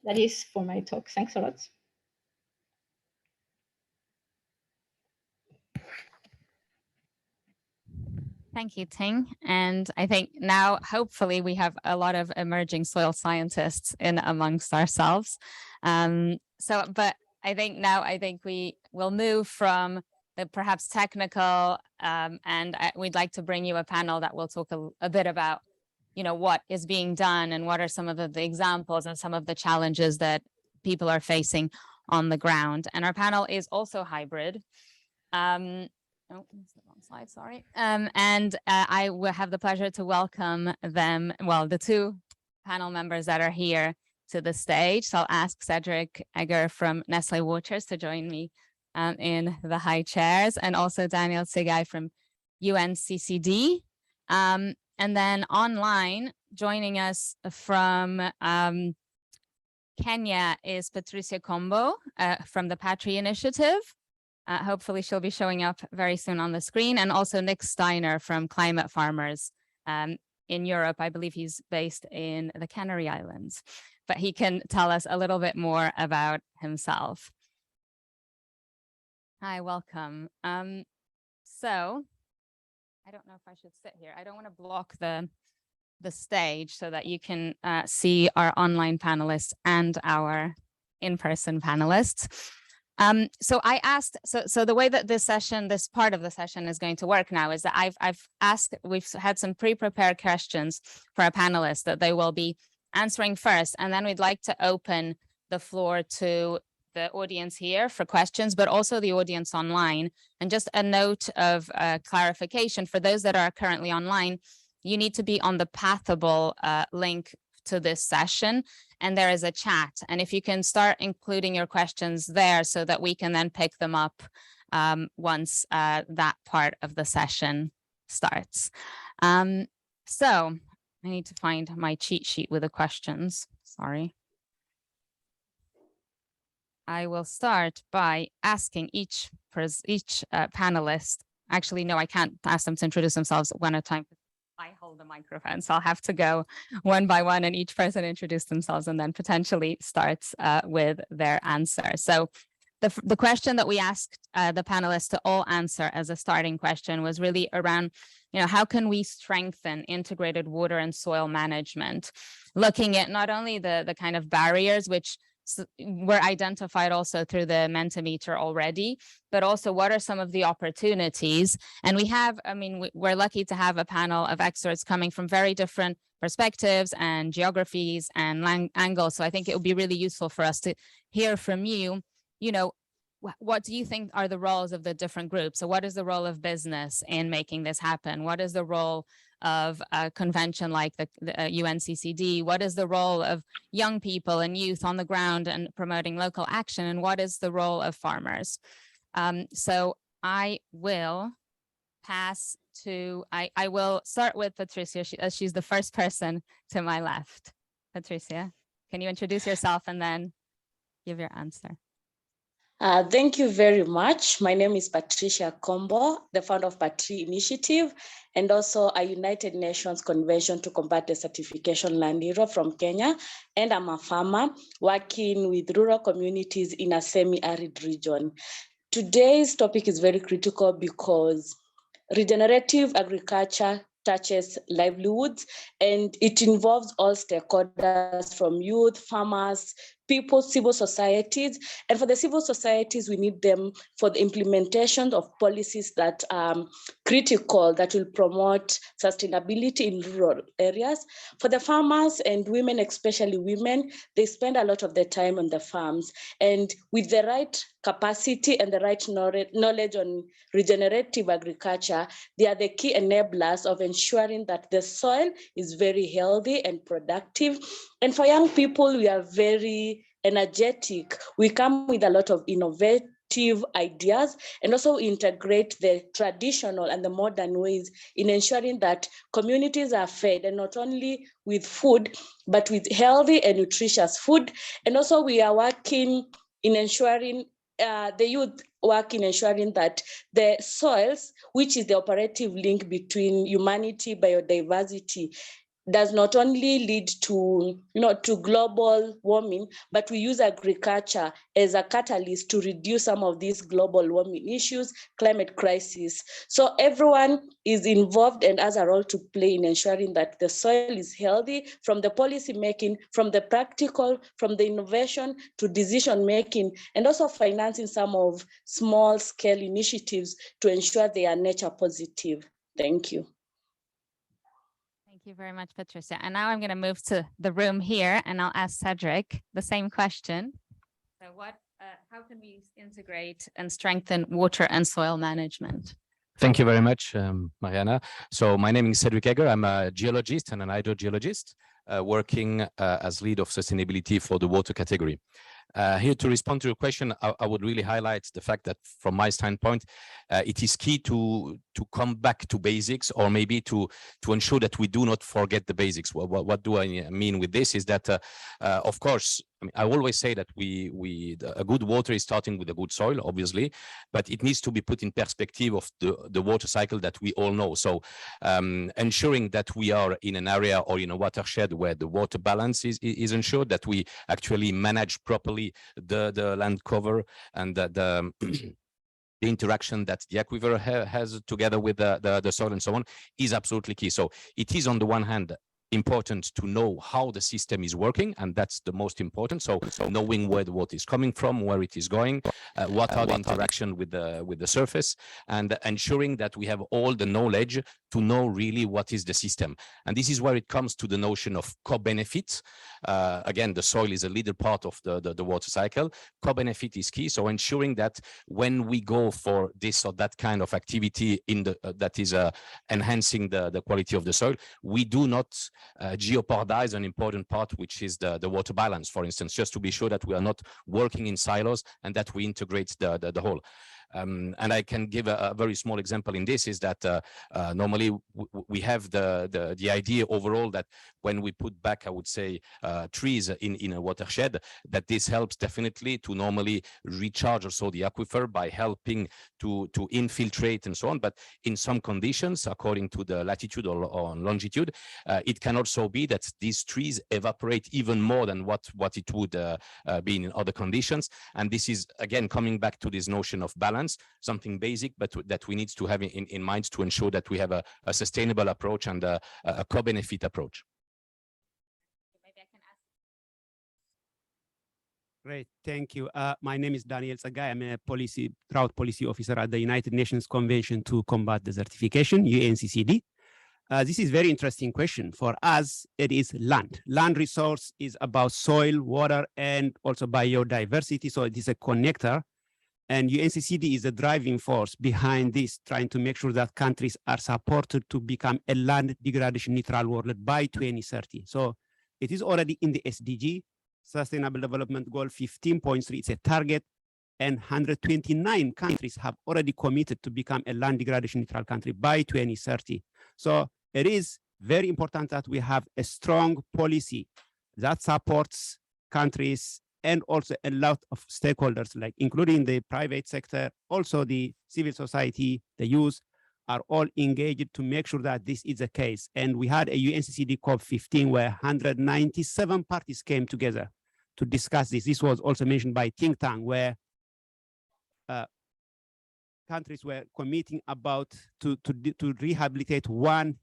that is for my talk. Thanks a lot. Thank you, Ting. And I think now, hopefully, we have a lot of emerging soil scientists in amongst ourselves. But I think now, we will move from the perhaps technical, and we'd like to bring you a panel that will talk a bit about, what is being done and what are some of the examples and some of the challenges that people are facing on the ground. And our panel is also hybrid. Oh, that's the wrong slide, sorry. I will have the pleasure to welcome them, the two panel members that are here to the stage. So I'll ask Cedric Egger from Nestle Waters to join me in the high chairs, and also Daniel Tsigai from UNCCD. And then online, joining us from Kenya is Patricia Kombo from the Patri Initiative. Hopefully she'll be showing up very soon on the screen, and also Nick Steiner from Climate Farmers in Europe. I believe he's based in the Canary Islands, but he can tell us a little bit more about himself. Hi, welcome. So I don't know if I should sit here. I don't want to block the stage so that you can see our online panelists and our in-person panelists. So I asked, so the way that this part of the session is going to work now is that I've asked, we've had some pre-prepared questions for our panelists that they will be answering first, and then we'd like to open the floor to the audience here for questions, but also the audience online. And just a note of clarification for those that are currently online, you need to be on the Pathable link to this session, and there is a chat, and if you can start including your questions there so that we can then pick them up once that part of the session starts. So I need to find my cheat sheet with the questions, sorry. I will start by asking each panelist, actually no, I can't ask them to introduce themselves one at a time. I hold the microphone, so I'll have to go one by one and each person introduce themselves and then potentially starts with their answer. So the question that we asked the panelists to all answer as a starting question was really around, how can we strengthen integrated water and soil management, looking at not only the kind of barriers which were identified also through the Mentimeter already, but also what are some of the opportunities. And we have, we're lucky to have a panel of experts coming from very different perspectives and geographies and angles. So I think it would be really useful for us to hear from you, what do you think are the roles of the different groups? So what is the role of business in making this happen? What is the role of a convention like the UNCCD? What is the role of young people and youth on the ground and promoting local action? And what is the role of farmers? So I will pass to, I will start with Patricia, as she's the first person to my left. Patricia, can you introduce yourself and then give your answer? Thank you very much. My name is Patricia Kombo, the founder of Patri Initiative, and also a United Nations Convention to Combat Desertification Land Hero from Kenya. And I'm a farmer working with rural communities in a semi-arid region. Today's topic is very critical because regenerative agriculture touches livelihoods, and it involves all stakeholders from youth, farmers, people, civil societies. And for the civil societies, we need them for the implementation of policies that are critical, that will promote sustainability in rural areas. For the farmers and women, especially women, they spend a lot of their time on the farms. And with the right capacity and the right knowledge on regenerative agriculture, they are the key enablers of ensuring that the soil is very healthy and productive. And for young people, we are very energetic. We come with a lot of innovative ideas and also integrate the traditional and the modern ways in ensuring that communities are fed, and not only with food, but with healthy and nutritious food. And also we are working in ensuring the youth work in ensuring that the soils, which is the operative link between humanity, biodiversity, does not only lead to, to global warming, but we use agriculture as a catalyst to reduce some of these global warming issues, climate crisis. So everyone is involved and has a role to play in ensuring that the soil is healthy, from the policy making, from the practical, from the innovation to decision making, and also financing some of small scale initiatives to ensure they are nature positive. Thank you. Thank you very much, Patricia. And now I'm going to move to the room here, and I'll ask Cedric the same question. So how can we integrate and strengthen water and soil management? Thank you very much, Mariana. So my name is Cedric Egger. I'm a geologist and an hydrogeologist working as lead of sustainability for the water category. Here to respond to your question, I would really highlight the fact that from my standpoint, it is key to come back to basics, or maybe to ensure that we do not forget the basics. What do I mean with this is that, of course, I always say that a good water is starting with a good soil, obviously, but it needs to be put in perspective of the water cycle that we all know. So ensuring that we are in an area or in a watershed where the water balance is ensured, that we actually manage properly the land cover and the interaction that the aquifer has together with the soil and so on is absolutely key. So it is on the one hand important to know how the system is working, and that's the most important. So knowing where the water is coming from, where it is going, what are the interaction with the surface, and ensuring that we have all the knowledge to know really what is the system. And this is where it comes to the notion of co-benefit. Again, the soil is a little part of the water cycle. Co-benefit is key. So ensuring that when we go for this or that kind of activity that is enhancing the quality of the soil, we do not jeopardize an important part, which is the water balance, for instance, just to be sure that we are not working in silos and that we integrate the whole. And I can give a very small example in this, is that normally we have the idea overall that when we put back, I would say, trees in a watershed, that this helps definitely to normally recharge also the aquifer by helping to infiltrate and so on. But in some conditions, according to the latitude or longitude, it can also be that these trees evaporate even more than what it would be in other conditions. And this is, again, coming back to this notion of balance, something basic, but that we need to have in mind to ensure that we have a sustainable approach and a co-benefit approach. Maybe I can ask. Great, thank you. My name is Daniel Sagai. I'm a drought policy officer at the United Nations Convention to Combat Desertification, UNCCD. This is a very interesting question. For us, it is land. Land resource is about soil, water, and also biodiversity. So it is a connector. And UNCCD is the driving force behind this, trying to make sure that countries are supported to become a land degradation neutral world by 2030. So it is already in the SDG, Sustainable Development Goal 15.3. It's a target, and 129 countries have already committed to become a land degradation neutral country by 2030. So it is very important that we have a strong policy that supports countries and also a lot of stakeholders, like including the private sector, also the civil society, the youth, are all engaged to make sure that this is the case. And we had a UNCCD COP15 where 197 parties came together to discuss this. This was also mentioned by think tank, where countries were committing about to rehabilitate 1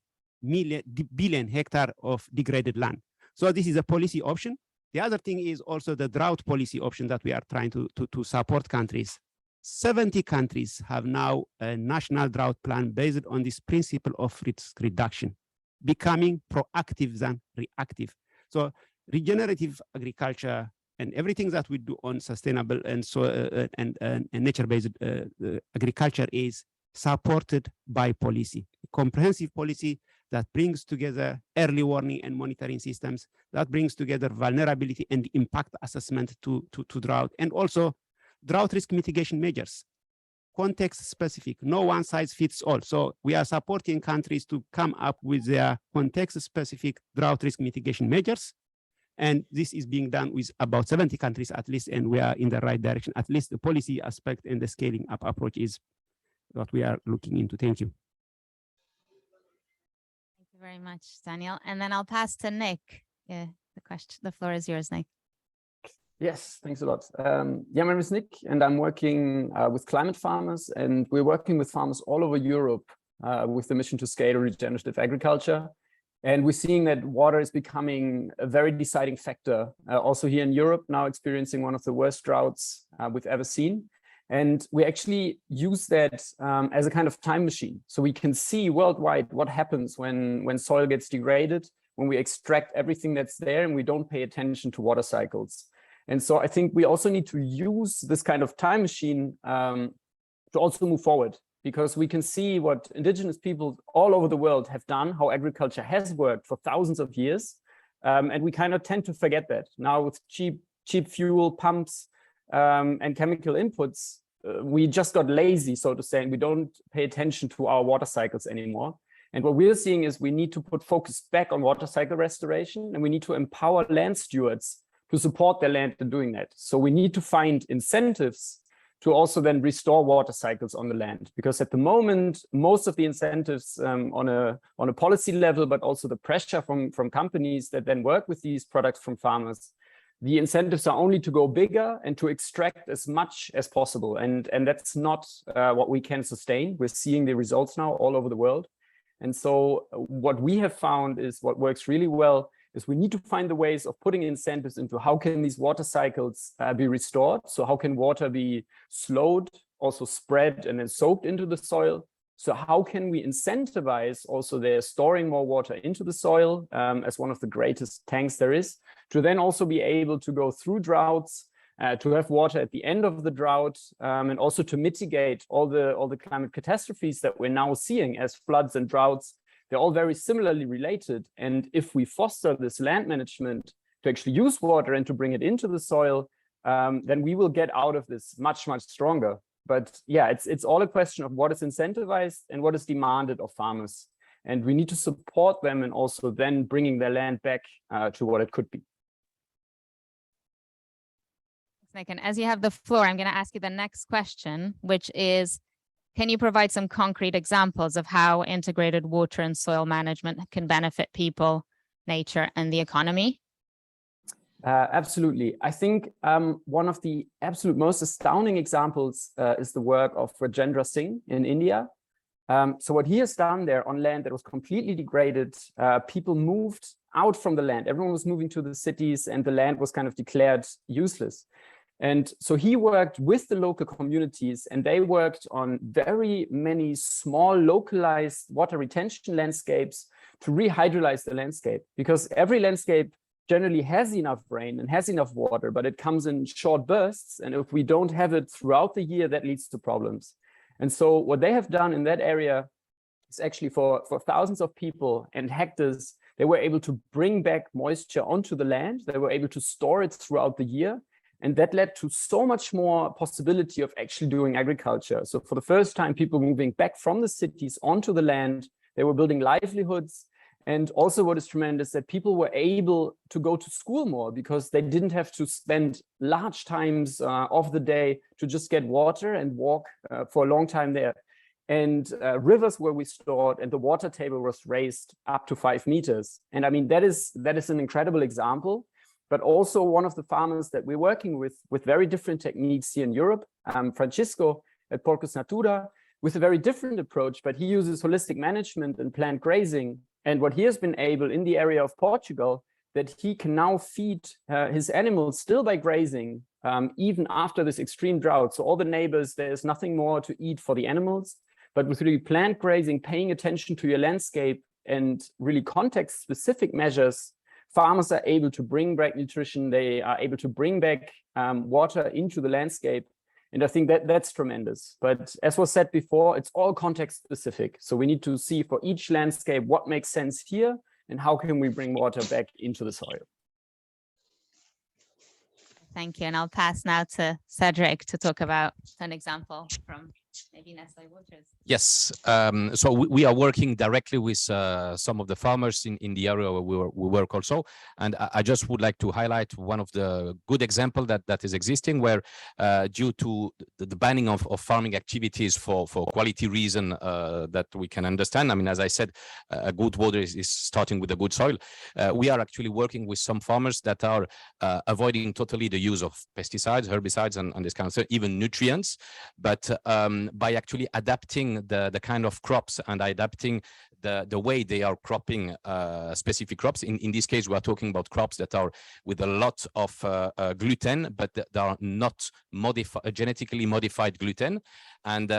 billion hectare of degraded land. So this is a policy option. The other thing is also the drought policy option that we are trying to support countries. 70 countries have now a national drought plan based on this principle of risk reduction, becoming proactive than reactive. So regenerative agriculture and everything that we do on sustainable and nature-based agriculture is supported by policy, comprehensive policy that brings together early warning and monitoring systems, that brings together vulnerability and impact assessment to drought, and also drought risk mitigation measures, context specific, no one size fits all. So we are supporting countries to come up with their context specific drought risk mitigation measures. And this is being done with about 70 countries at least, and we are in the right direction. At least the policy aspect and the scaling up approach is what we are looking into. Thank you. Thank you you very much, Daniel. And then I'll pass to Nick. Yeah, the floor is yours, Nick. Yes, thanks a lot. Yeah, my name is Nick, and I'm working with climate farmers, and we're working with farmers all over Europe with the mission to scale regenerative agriculture. And we're seeing that water is becoming a very deciding factor. Also here in Europe, now experiencing one of the worst droughts we've ever seen. And we actually use that as a kind of time machine. So we can see worldwide what happens when soil gets degraded, when we extract everything that's there and we don't pay attention to water cycles. And so I think we also need to use this kind of time machine to also move forward, because we can see what indigenous people all over the world have done, how agriculture has worked for thousands of years. And we kind of tend to forget that. Now with cheap fuel pumps and chemical inputs, we just got lazy, so to say, and we don't pay attention to our water cycles anymore. And what we're seeing is we need to put focus back on water cycle restoration, and we need to empower land stewards to support their land in doing that. So we need to find incentives to also then restore water cycles on the land, because at the moment, most of the incentives on a policy level, but also the pressure from companies that then work with these products from farmers, the incentives are only to go bigger and to extract as much as possible. And that's not what we can sustain. We're seeing the results now all over the world. And so what we have found is what works really well is we need to find the ways of putting incentives into how can these water cycles be restored. So how can water be slowed, also spread and then soaked into the soil? So how can we incentivize also their storing more water into the soil as one of the greatest tanks there is, to then also be able to go through droughts, to have water at the end of the drought, and also to mitigate all the climate catastrophes that we're now seeing as floods and droughts. They're all very similarly related. And if we foster this land management to actually use water and to bring it into the soil, then we will get out of this much, much stronger. But yeah, it's all a question of what is incentivized and what is demanded of farmers. And we need to support them and also then bringing their land back to what it could be. Nick, and as you have the floor, I'm going to ask you the next question, which is, can you provide some concrete examples of how integrated water and soil management can benefit people, nature, and the economy? Absolutely. I think one of the absolute most astounding examples is the work of Regenerative in India. So what he has done there on land that was completely degraded, people moved out from the land. Everyone was moving to the cities and the land was kind of declared useless. And so he worked with the local communities, and they worked on very many small localized water retention landscapes to rehydrolize the landscape, because every landscape generally has enough rain and has enough water, but it comes in short bursts. And if we don't have it throughout the year, that leads to problems. And so what they have done in that area is actually for thousands of people and hectares, they were able to bring back moisture onto the land. They were able to store it throughout the year. And that led to so much more possibility of actually doing agriculture. So for the first time, people moving back from the cities onto the land, they were building livelihoods. And also what is tremendous, that people were able to go to school more because they didn't have to spend large times of the day to just get water and walk for a long time there. And rivers were restored and the water table was raised up to 5 meters. And I mean, that is an incredible example. But also one of the farmers that we're working with very different techniques here in Europe, Francisco at Porcus Natura, with a very different approach, but he uses holistic management and plant grazing. And what he has been able in the area of Portugal, that he can now feed his animals still by grazing, even after this extreme drought. So all the neighbors, there's nothing more to eat for the animals, but with really plant grazing, paying attention to your landscape and really context-specific measures, farmers are able to bring back nutrition. They are able to bring back water into the landscape. And I think that's tremendous. But as was said before, it's all context specific. So we need to see for each landscape what makes sense here and how can we bring water back into the soil. Thank you. And I'll pass now to Cedric to talk about an example from Maybe Nestle Waters. Yes, so we are working directly with some of the farmers in the area where we work also. And I just would like to highlight one of the good example that is existing where due to the banning of farming activities for quality reason that we can understand. I mean, as I said, a good water is starting with a good soil. We are actually working with some farmers that are avoiding totally the use of pesticides, herbicides, and this kind of stuff, even nutrients, but by actually adapting the kind of crops and adapting the way they are cropping specific crops. In this case, we are talking about crops that are with a lot of gluten, but they are not genetically modified gluten. And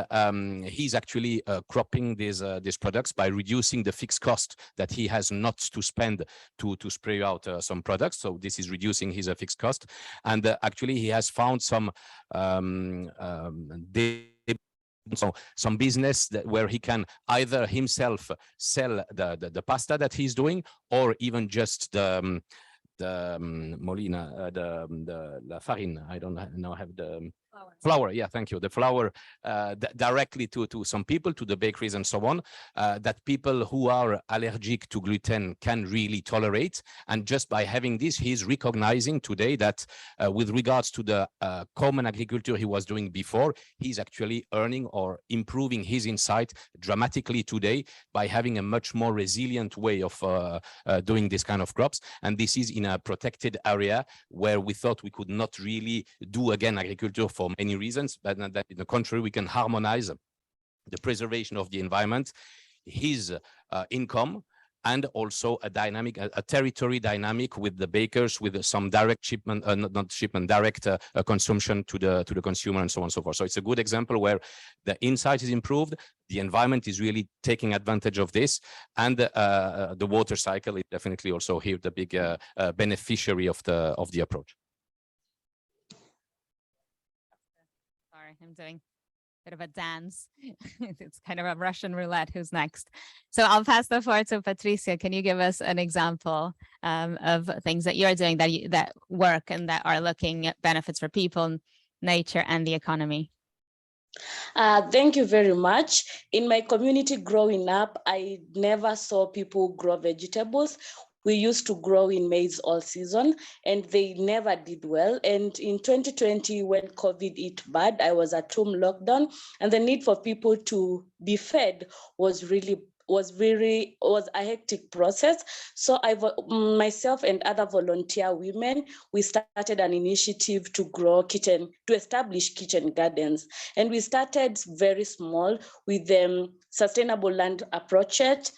he's actually cropping these products by reducing the fixed cost that he has not to spend to spray out some products. So this is reducing his fixed cost. And actually, he has found some some business where he can either himself sell the pasta that he's doing, or even just the molina, the farine. I don't know have the flour. Yeah, thank you. The flour directly to some people, to the bakeries and so on, that people who are allergic to gluten can really tolerate. And just by having this, he's recognizing today that with regards to the common agriculture he was doing before, he's actually earning or improving his insight dramatically today by having a much more resilient way of doing this kind of crops. And this is in a protected area where we thought we could not really do again agriculture for many reasons, but that in the contrary, we can harmonize the preservation of the environment, his income, and also a dynamic, a territory dynamic with the bakers, with some direct shipment, not shipment, direct consumption to the consumer, and so on and so forth. So it's a good example where the insight is improved, the environment is really taking advantage of this, and the water cycle is definitely also here the big beneficiary of the approach. Sorry, I'm doing a bit of a dance. It's kind of a Russian roulette. Who's next? So I'll pass the floor to Patricia. Can you give us an example of things that you're doing that work and that are looking at benefits for people, nature, and the economy? Thank you very much. In my community growing up, I never saw people grow vegetables. We used to grow in maize all season, and they never did well. And in 2020, when COVID hit bad, I was at home lockdown, and the need for people to be fed was a hectic process. So myself and other volunteer women, we started an initiative to establish kitchen gardens. And we started very small with sustainable land approaches.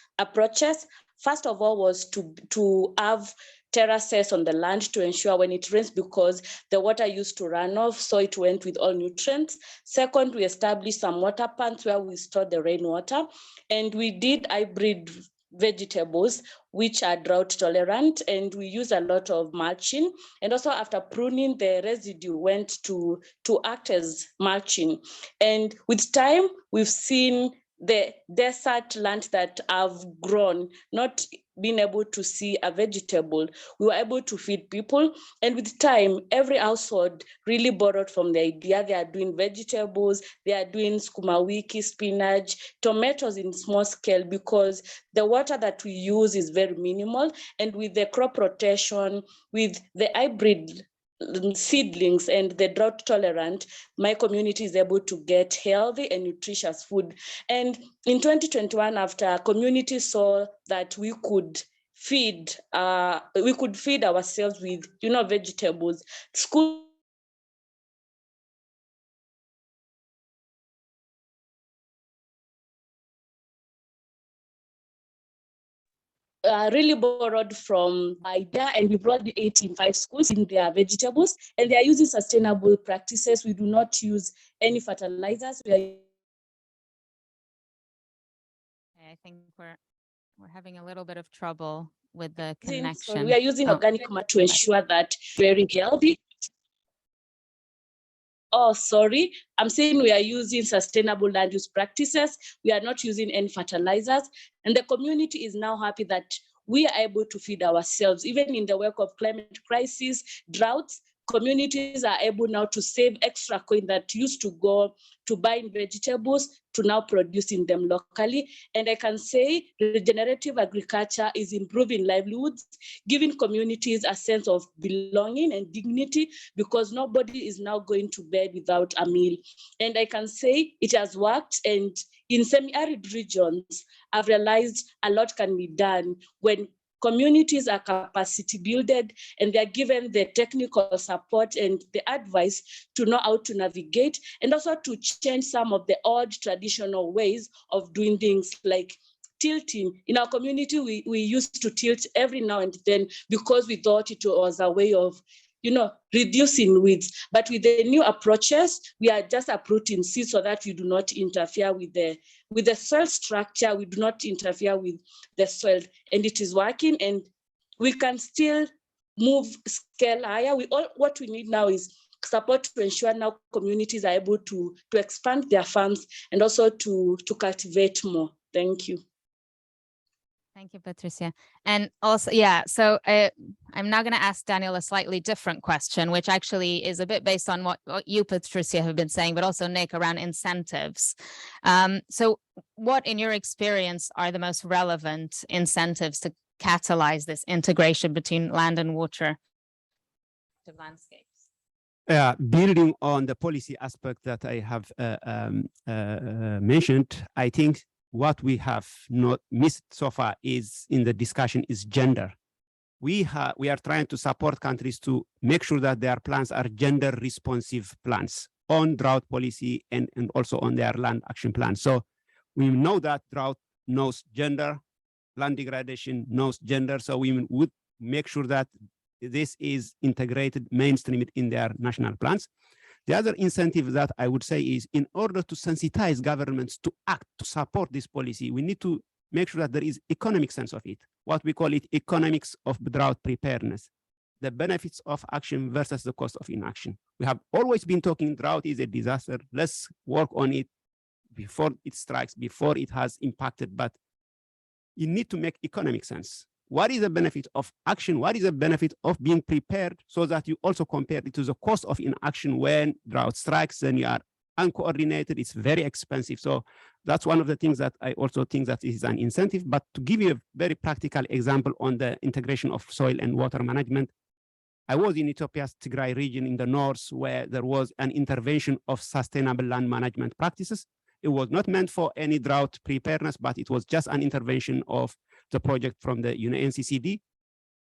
First of all was to have terraces on the land to ensure when it rains, because the water used to run off, so it went with all nutrients. Second, we established some water pans where we store the rainwater, and we did hybrid vegetables which are drought tolerant, and we use a lot of mulching. And also after pruning, the residue went to act as mulching. And with time, we've seen the desert land that have grown, not being able to see a vegetable. We were able to feed people. And with time, every household really borrowed from the idea. They are doing vegetables, they are doing sukuma wiki, spinach, tomatoes in small scale, because the water that we use is very minimal. And with the crop rotation, with the hybrid seedlings and the drought tolerant, my community is able to get healthy and nutritious food. And in 2021, after community saw that we could feed ourselves with vegetables, school really borrowed from idea, and we brought the 85 schools in their vegetables, and they are using sustainable practices. We do not use any fertilizers. I think we're having a little bit of trouble with the connection. So we are using organic matter to ensure that very healthy. Oh, sorry. I'm saying we are using sustainable land use practices. We are not using any fertilizers. And the community is now happy that we are able to feed ourselves, even in the wake of climate crisis, droughts. communities are able now to save extra coin that used to go to buying vegetables to now producing them locally. And I can say regenerative agriculture is improving livelihoods, giving communities a sense of belonging and dignity, because nobody is now going to bed without a meal. And I can say it has worked, and in semi-arid regions, I've realized a lot can be done when communities are capacity builded and they're given the technical support and the advice to know how to navigate, and also to change some of the old traditional ways of doing things like tilting. In our community, we used to tilt every now and then because we thought it was a way of reducing weeds. But with the new approaches, we are just uprooting seeds so that we do not interfere with the soil structure. We do not interfere with the soil, and it is working. And we can still move scale higher. What we need now is support to ensure now communities are able to expand their farms and also to cultivate more. Thank you. Thank you, Patricia. And also, yeah, so I'm now going to ask Daniel a slightly different question, which actually is a bit based on what you, Patricia, have been saying, but also Nick, around incentives. So what, in your experience, are the most relevant incentives to catalyze this integration between land and water landscapes? Building on the policy aspect that I have mentioned, I think what we have not missed so far is in the discussion is gender. We are trying to support countries to make sure that their plans are gender responsive plans on drought policy and also on their land action plan. So we know that drought knows gender, land degradation knows gender. So we would make sure that this is integrated, mainstreamed in their national plans. The other incentive that I would say is, in order to sensitize governments to act, to support this policy, we need to make sure that there is economic sense of it, what we call it economics of drought preparedness, the benefits of action versus the cost of inaction. We have always been talking drought is a disaster. Let's work on it before it strikes, before it has impacted, but you need to make economic sense. What is the benefit of action? What is the benefit of being prepared, so that you also compare it to the cost of inaction when drought strikes? Then you are uncoordinated, it's very expensive. So that's one of the things that I also think that is an incentive. But to give you a very practical example on the integration of soil and water management, I was in Ethiopia's Tigray region in the north, where there was an intervention of sustainable land management practices. It was not meant for any drought preparedness, but it was just an intervention of the project from the UNCCD,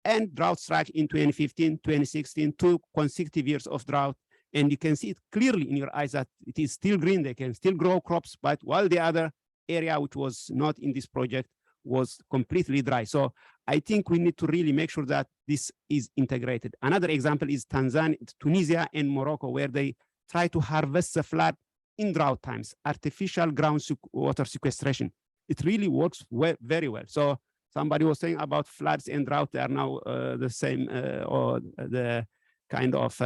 and drought struck in 2015, 2016, 2 consecutive years of drought. And you can see it clearly in your eyes that it is still green. They can still grow crops, but while the other area, which was not in this project, was completely dry. So I think we need to really make sure that this is integrated. Another example is Tanzania, Tunisia, and Morocco, where they try to harvest the flood in drought times, artificial ground water sequestration. It really works very well. So somebody was saying about floods and drought, they are now the same, or the kind of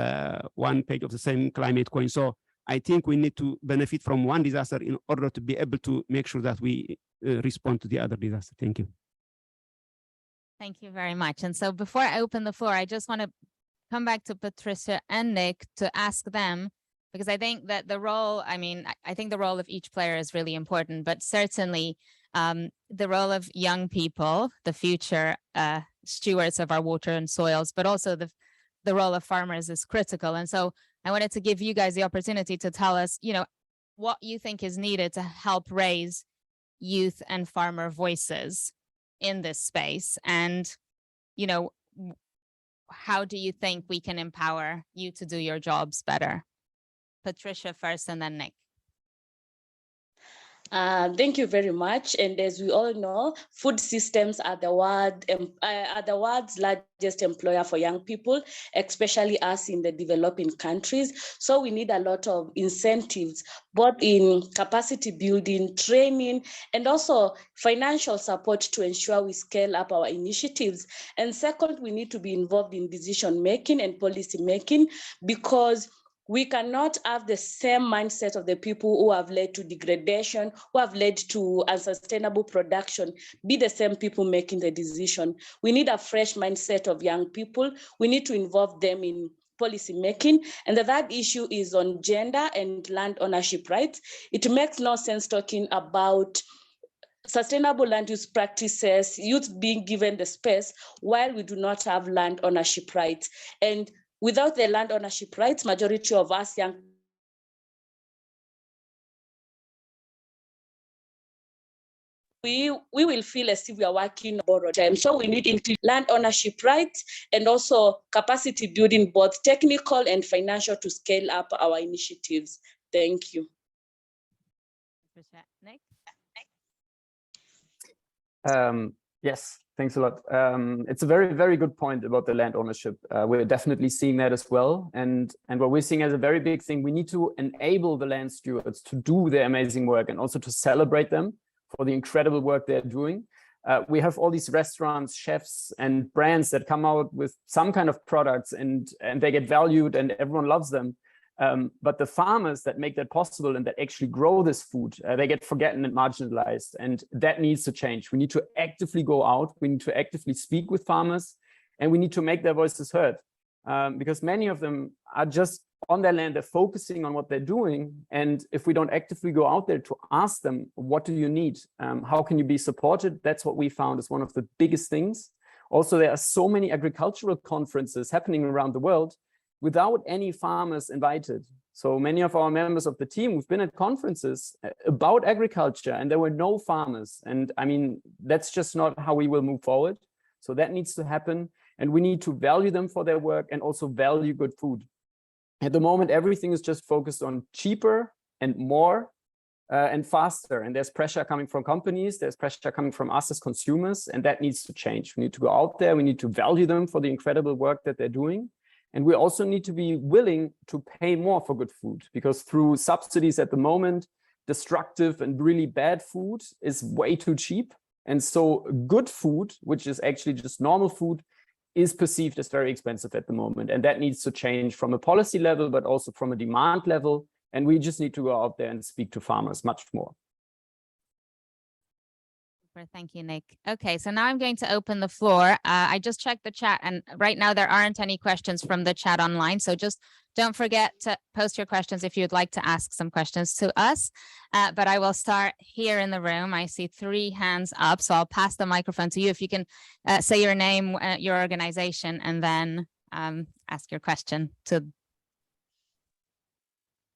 one page of the same climate coin. So I think we need to benefit from one disaster in order to be able to make sure that we respond to the other disaster. Thank you. Thank you very much. And so before I open the floor, I just want to come back to Patricia and Nick to ask them, because I think that the role, I think the role of each player is really important, but certainly the role of young people, the future stewards of our water and soils, but also the role of farmers is critical. And so I wanted to give you guys the opportunity to tell us, what you think is needed to help raise youth and farmer voices in this space. And, how do you think we can empower you to do your jobs better? Patricia first, and then Nick. Thank you very much. And as we all know, food systems are the world's largest employer for young people, especially us in the developing countries. So we need a lot of incentives, both in capacity building, training, and also financial support to ensure we scale up our initiatives. And second, we need to be involved in decision making and policy making, because we cannot have the same mindset of the people who have led to degradation, who have led to unsustainable production, be the same people making the decision. We need a fresh mindset of young people. We need to involve them in policy making. And the third issue is on gender and land ownership rights. It makes no sense talking about sustainable land use practices, youth being given the space while we do not have land ownership rights. And without the land ownership rights, majority of us young we will feel as if we are working borrowed time. So we need land ownership rights and also capacity building, both technical and financial, to scale up our initiatives. Thank you. Nick? Yes, thanks a lot. It's a very, very good point about the land ownership. We're definitely seeing that as well. And what we're seeing as a very big thing, we need to enable the land stewards to do their amazing work and also to celebrate them for the incredible work they're doing. We have all these restaurants, chefs, and brands that come out with some kind of products and they get valued and everyone loves them. But the farmers that make that possible and that actually grow this food, they get forgotten and marginalized. And that needs to change. We need to actively go out. We need to actively speak with farmers, and we need to make their voices heard. Because many of them are just on their land, they're focusing on what they're doing. And if we don't actively go out there to ask them, what do you need? How can you be supported? That's what we found is one of the biggest things. Also, there are so many agricultural conferences happening around the world without any farmers invited. So many of our members of the team, we've been at conferences about agriculture and there were no farmers. And I mean, that's just not how we will move forward. So that needs to happen. And we need to value them for their work and also value good food. At the moment, everything is just focused on cheaper and more and faster. And there's pressure coming from companies, there's pressure coming from us as consumers, and that needs to change. We need to go out there, we need to value them for the incredible work that they're doing. And we also need to be willing to pay more for good food, because through subsidies at the moment, destructive and really bad food is way too cheap. And so good food, which is actually just normal food, is perceived as very expensive at the moment. And that needs to change from a policy level, but also from a demand level. And we just need to go out there and speak to farmers much more. Thank you, Nick. Okay, so now I'm going to open the floor. I just checked the chat, and right now there aren't any questions from the chat online. So just don't forget to post your questions if you'd like to ask some questions to us. But I will start here in the room. I see 3 hands up, so I'll pass the microphone to you. If you can say your name, your organization, and then ask your question to.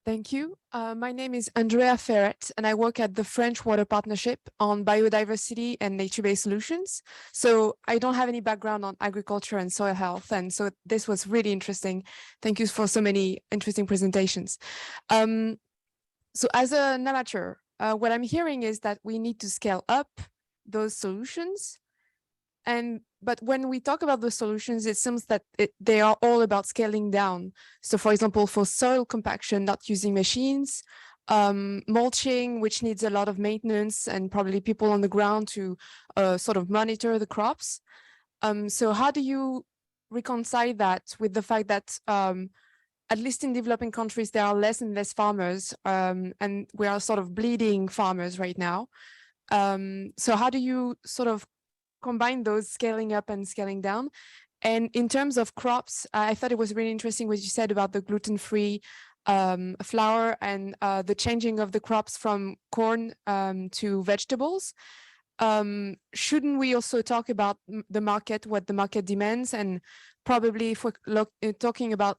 Thank you. My name is Andrea Ferret, and I work at the French Water Partnership on biodiversity and nature-based solutions. So I don't have any background on agriculture and soil health, and so this was really interesting. Thank you for so many interesting presentations. So as an amateur, what I'm hearing is that we need to scale up those solutions. But when we talk about the solutions, it seems that they are all about scaling down. So for example, for soil compaction, not using machines, mulching, which needs a lot of maintenance and probably people on the ground to sort of monitor the crops. So how do you reconcile that with the fact that at least in developing countries, there are less and less farmers, and we are sort of bleeding farmers right now. So how do you sort of combine those scaling up and scaling down? And in terms of crops, I thought it was really interesting what you said about the gluten-free flour and the changing of the crops from corn to vegetables. Shouldn't we also talk about the market, what the market demands, and probably if we're talking about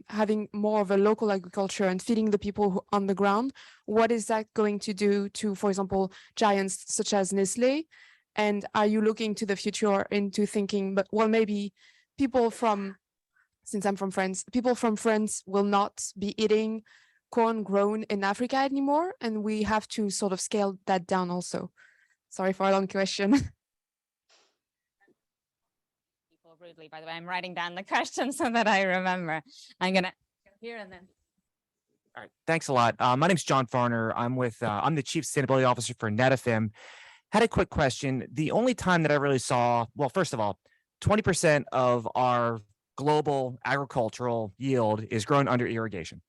having more of a local agriculture and feeding the people on the ground, what is that going to do to, for example, giants such as Nestle? And are you looking to the future into thinking, but well, maybe people from, since I'm from France, people from France will not be eating corn grown in Africa anymore, and we have to sort of scale that down also. Sorry for a long question. People rudely, by the way, I'm writing down the question so that I remember. I'm gonna go here and then. All right, thanks a lot. My name's John Farner. I'm the Chief Sustainability Officer for NetFM. Had a quick question. The only time that I really saw, well, first of all, 20% of our global agricultural yield is grown under irrigation.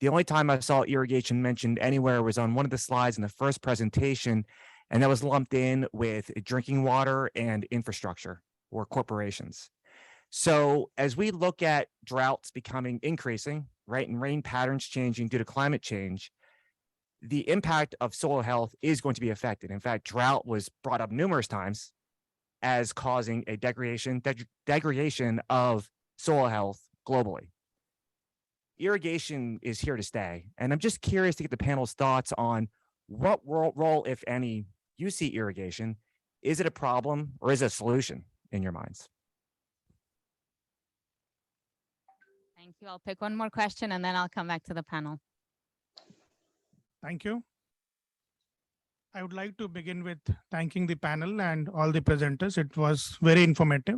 The only time I saw irrigation mentioned anywhere was on one of the slides in the first presentation, and that was lumped in with drinking water and infrastructure or corporations. So as we look at droughts becoming increasing, right, and rain patterns changing due to climate change, the impact of soil health is going to be affected. In fact, drought was brought up numerous times as causing a degradation of soil health globally. Irrigation is here to stay. And I'm just curious to get the panel's thoughts on what role, if any, you see irrigation. Is it a problem or is it a solution in your minds? Thank you. I'll pick one more question and then I'll come back to the panel. Thank you. I would like to begin with thanking the panel and all the presenters. It was very informative.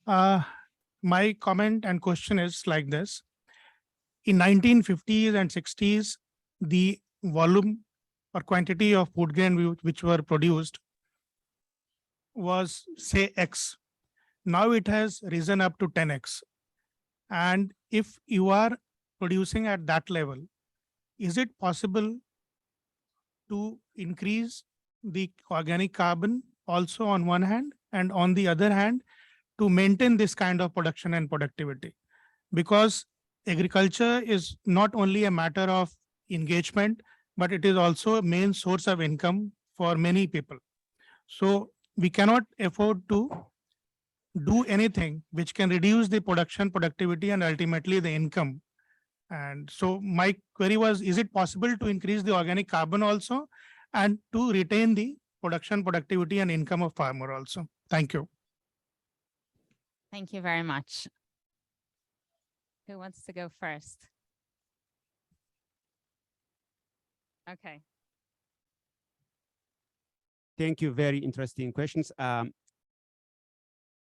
My comment and question is like this. In 1950s and 60s, the volume or quantity of food grain which were produced was, say, X. Now it has risen up to 10X. And if you are producing at that level, is it possible to increase the organic carbon also on one hand, and on the other hand, to maintain this kind of production and productivity? Because agriculture is not only a matter of engagement, but it is also a main source of income for many people. So we cannot afford to do anything which can reduce the production, productivity, and ultimately the income. And so my query was, is it possible to increase the organic carbon also and to retain the production, productivity, and income of farmer also? Thank you. Thank you very much. Who wants to go first? Okay. Thank you. Very interesting questions.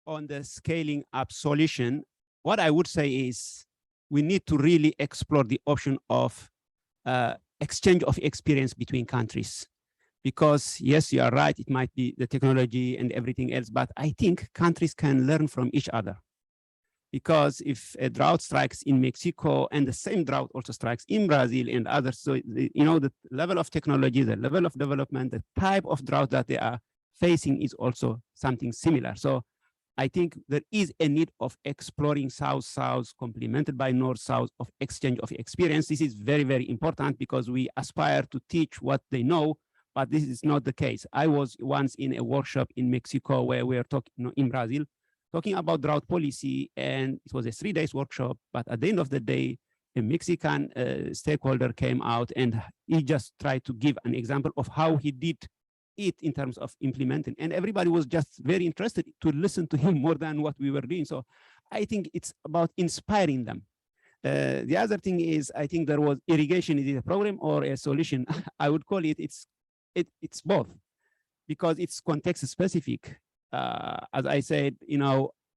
On the scaling up solution, what I would say is we need to really explore the option of exchange of experience between countries. Because yes, you are right, it might be the technology and everything else, but I think countries can learn from each other. Because if a drought strikes in Mexico and the same drought also strikes in Brazil and others, so the level of technology, the level of development, the type of drought that they are facing is also something similar. So I think there is a need of exploring South-South complemented by North-South, of exchange of experience. This is very, very important because we aspire to teach what they know, but this is not the case. I was once in a workshop in Mexico where we were talking, in Brazil, talking about drought policy, and it was a 3-day workshop, but at the end of the day, a Mexican stakeholder came out and he just tried to give an example of how he did it in terms of implementing, and everybody was just very interested to listen to him more than what we were doing. So I think it's about inspiring them. The other thing is, I think there was irrigation. Is it a problem or a solution? I would call it, it's both, because it's context specific. As I said,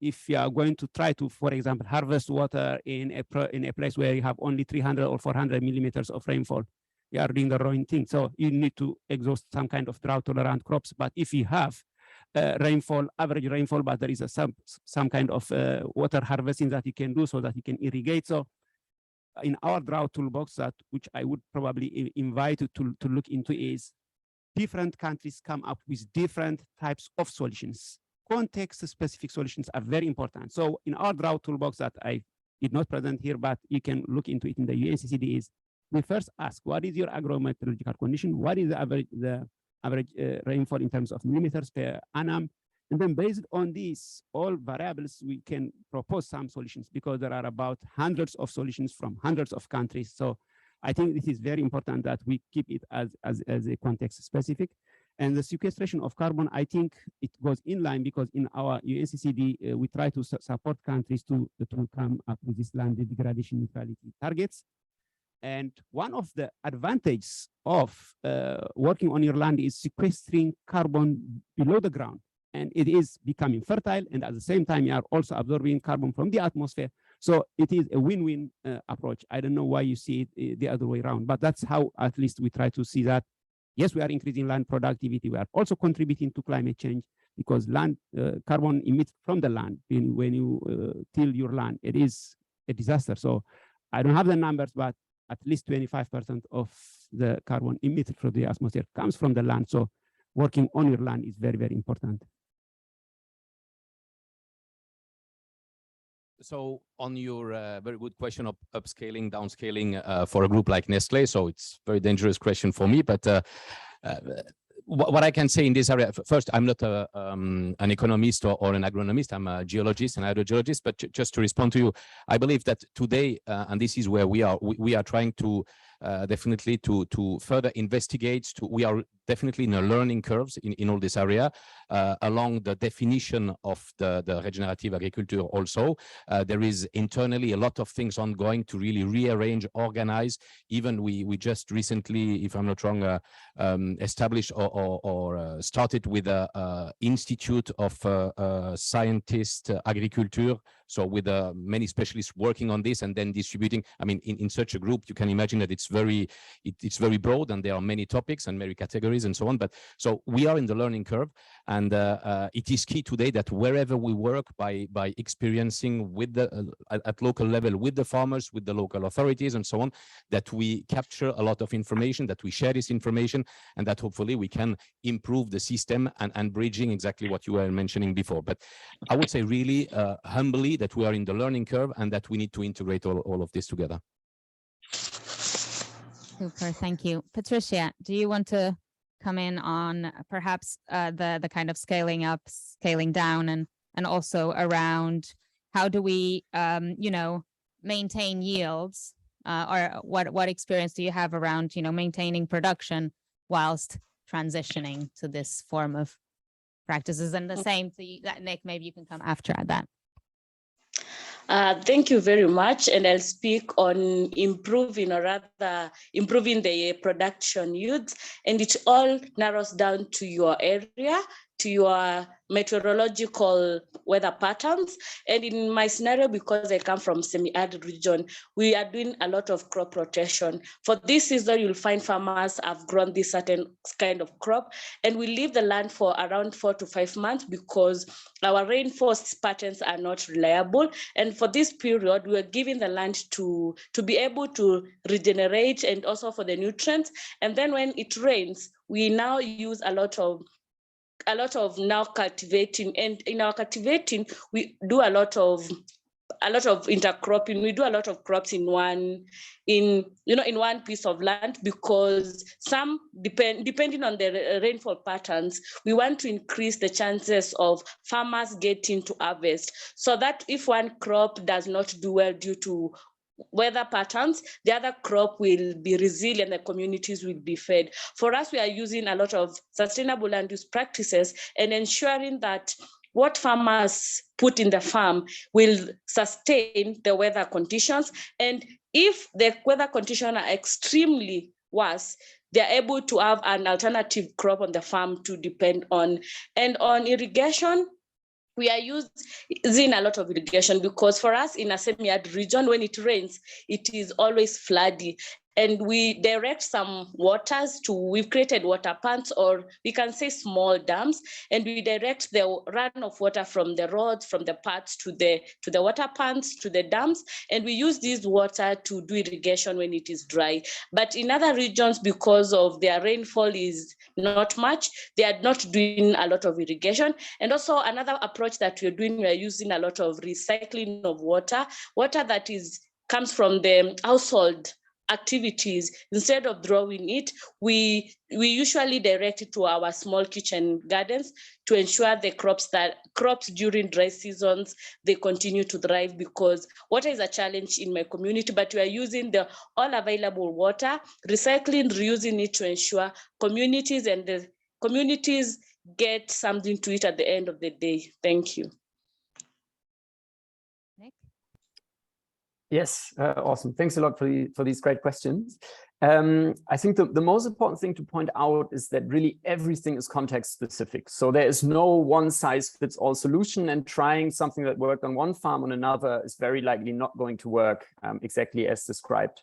if you are going to try to, for example, harvest water in a place where you have only 300 or 400 millimeters of rainfall, you are doing the wrong thing. So you need to exhaust some kind of drought-tolerant crops. But if you have rainfall, average rainfall, but there is some kind of water harvesting that you can do so that you can irrigate. So in our drought toolbox, which I would probably invite you to look into, is different countries come up with different types of solutions. Context-specific solutions are very important. So in our drought toolbox that I did not present here, but you can look into it in the UNCCD, is we first ask, what is your agrometeorological condition? What is the average rainfall in terms of millimeters per annum? And then based on these all variables, we can propose some solutions, because there are about hundreds of solutions from hundreds of countries. So I think this is very important that we keep it as a context specific. And the sequestration of carbon, I think it goes in line, because in our UNCCD, we try to support countries to come up with this land degradation neutrality targets. And one of the advantages of working on your land is sequestering carbon below the ground. And it is becoming fertile, and at the same time, you are also absorbing carbon from the atmosphere. So it is a win-win approach. I don't know why you see it the other way around, but that's how at least we try to see that. Yes, we are increasing land productivity. We are also contributing to climate change, because land carbon emits from the land. When you till your land, it is a disaster. So I don't have the numbers, but at least 25% of the carbon emitted from the atmosphere comes from the land. So working on your land is very, very important. So on your very good question of upscaling, downscaling for a group like Nestle, so it's a very dangerous question for me, but what I can say in this area, first, I'm not an economist or an agronomist, I'm a geologist and hydrogeologist, but just to respond to you, I believe that today, and this is where we are trying to definitely to further investigate, we are definitely in a learning curves in all this area, along the definition of the regenerative agriculture also. There is internally a lot of things ongoing to really rearrange, organize. Even we just recently, if I'm not wrong, established or started with a institute of scientist agriculture. So with many specialists working on this and then distributing. I mean, in such a group, you can imagine that it's very broad and there are many topics and many categories and so on. But so we are in the learning curve, and it is key today that wherever we work by experiencing with at local level with the farmers, with the local authorities and so on, that we capture a lot of information, that we share this information, and that hopefully we can improve the system and bridging exactly what you were mentioning before. But I would say really humbly that we are in the learning curve and that we need to integrate all of this together. Super, thank you. Patricia, do you want to come in on perhaps the kind of scaling up, scaling down, and also around how do we, maintain yields, or what experience do you have around, maintaining production whilst transitioning to this form of practices? And the same to you, Nick, maybe you can come after that. Thank you very much. And I'll speak on improving, or rather improving the production yields. And it all narrows down to your area, to your meteorological weather patterns. And in my scenario, because I come from semi-arid region, we are doing a lot of crop rotation. For this season, you'll find farmers have grown this certain kind of crop, and we leave the land for around 4 to 5 months because our rainfall patterns are not reliable. And for this period, we are giving the land to be able to regenerate and also for the nutrients. And then when it rains, we now use a lot of now cultivating, and in our cultivating we do a lot of intercropping. We do a lot of crops in one piece of land, because some depending on the rainfall patterns, we want to increase the chances of farmers getting to harvest, so that if one crop does not do well due to weather patterns, the other crop will be resilient, the communities will be fed. For us, we are using a lot of sustainable land use practices and ensuring that what farmers put in the farm will sustain the weather conditions. And if the weather conditions are extremely worse, they're able to have an alternative crop on the farm to depend on. And on irrigation, we are using a lot of irrigation, because for us in a semi-arid region, when it rains, it is always floody. And we direct some waters we've created water ponds, or we can say small dams, and we direct the run of water from the roads, from the paths to the water ponds, to the dams, and we use this water to do irrigation when it is dry. But in other regions, because of their rainfall is not much, they are not doing a lot of irrigation. And also another approach that we're doing, we're using a lot of recycling of water that comes from the household activities. Instead of throwing it, we usually direct it to our small kitchen gardens to ensure the crops during dry seasons, they continue to thrive, because water is a challenge in my community, but we are using the all available water, recycling, reusing it to ensure communities and the communities get something to eat at the end of the day. Thank you. Yes, awesome. Thanks a lot for these great questions. I think the most important thing to point out is that really everything is context specific. So there is no one size fits all solution, and trying something that worked on one farm on another is very likely not going to work exactly as described.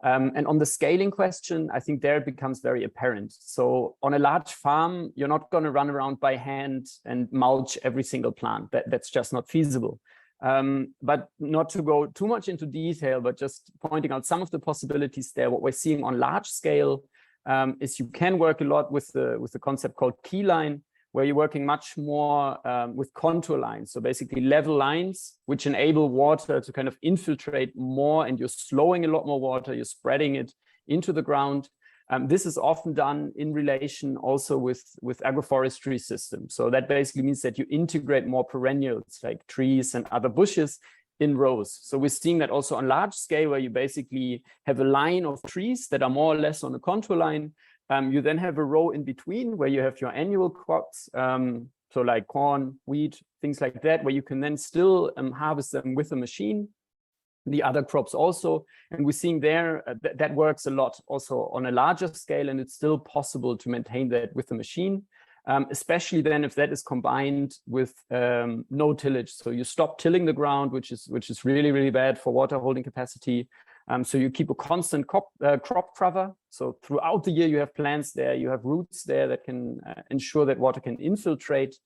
And on the scaling question, I think there it becomes very apparent. So on a large farm, you're not going to run around by hand and mulch every single plant. That's just not feasible. But not to go too much into detail, but just pointing out some of the possibilities there. What we're seeing on large scale is you can work a lot with the concept called keyline, where you're working much more with contour lines. So basically level lines, which enable water to kind of infiltrate more, and you're slowing a lot more water, you're spreading it into the ground. This is often done in relation also with agroforestry systems. So that basically means that you integrate more perennials like trees and other bushes in rows. So we're seeing that also on large scale, where you basically have a line of trees that are more or less on a contour line. You then have a row in between where you have your annual crops, so like corn, wheat, things like that, where you can then still harvest them with a machine. The other crops also, and we're seeing there that works a lot also on a larger scale, and it's still possible to maintain that with the machine, especially then if that is combined with no tillage. So you stop tilling the ground, which is really, really bad for water holding capacity. So you keep a constant crop cover. So throughout the year, you have plants there, you have roots there that can ensure that water can infiltrate.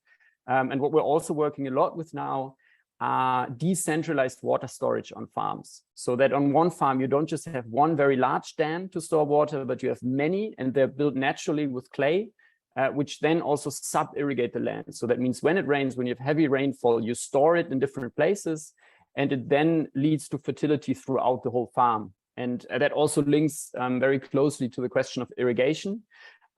And what we're also working a lot with now are decentralized water storage on farms. So that on one farm, you don't just have one very large dam to store water, but you have many, and they're built naturally with clay, which then also sub-irrigate the land. So that means when it rains, when you have heavy rainfall, you store it in different places, and it then leads to fertility throughout the whole farm. And that also links very closely to the question of irrigation.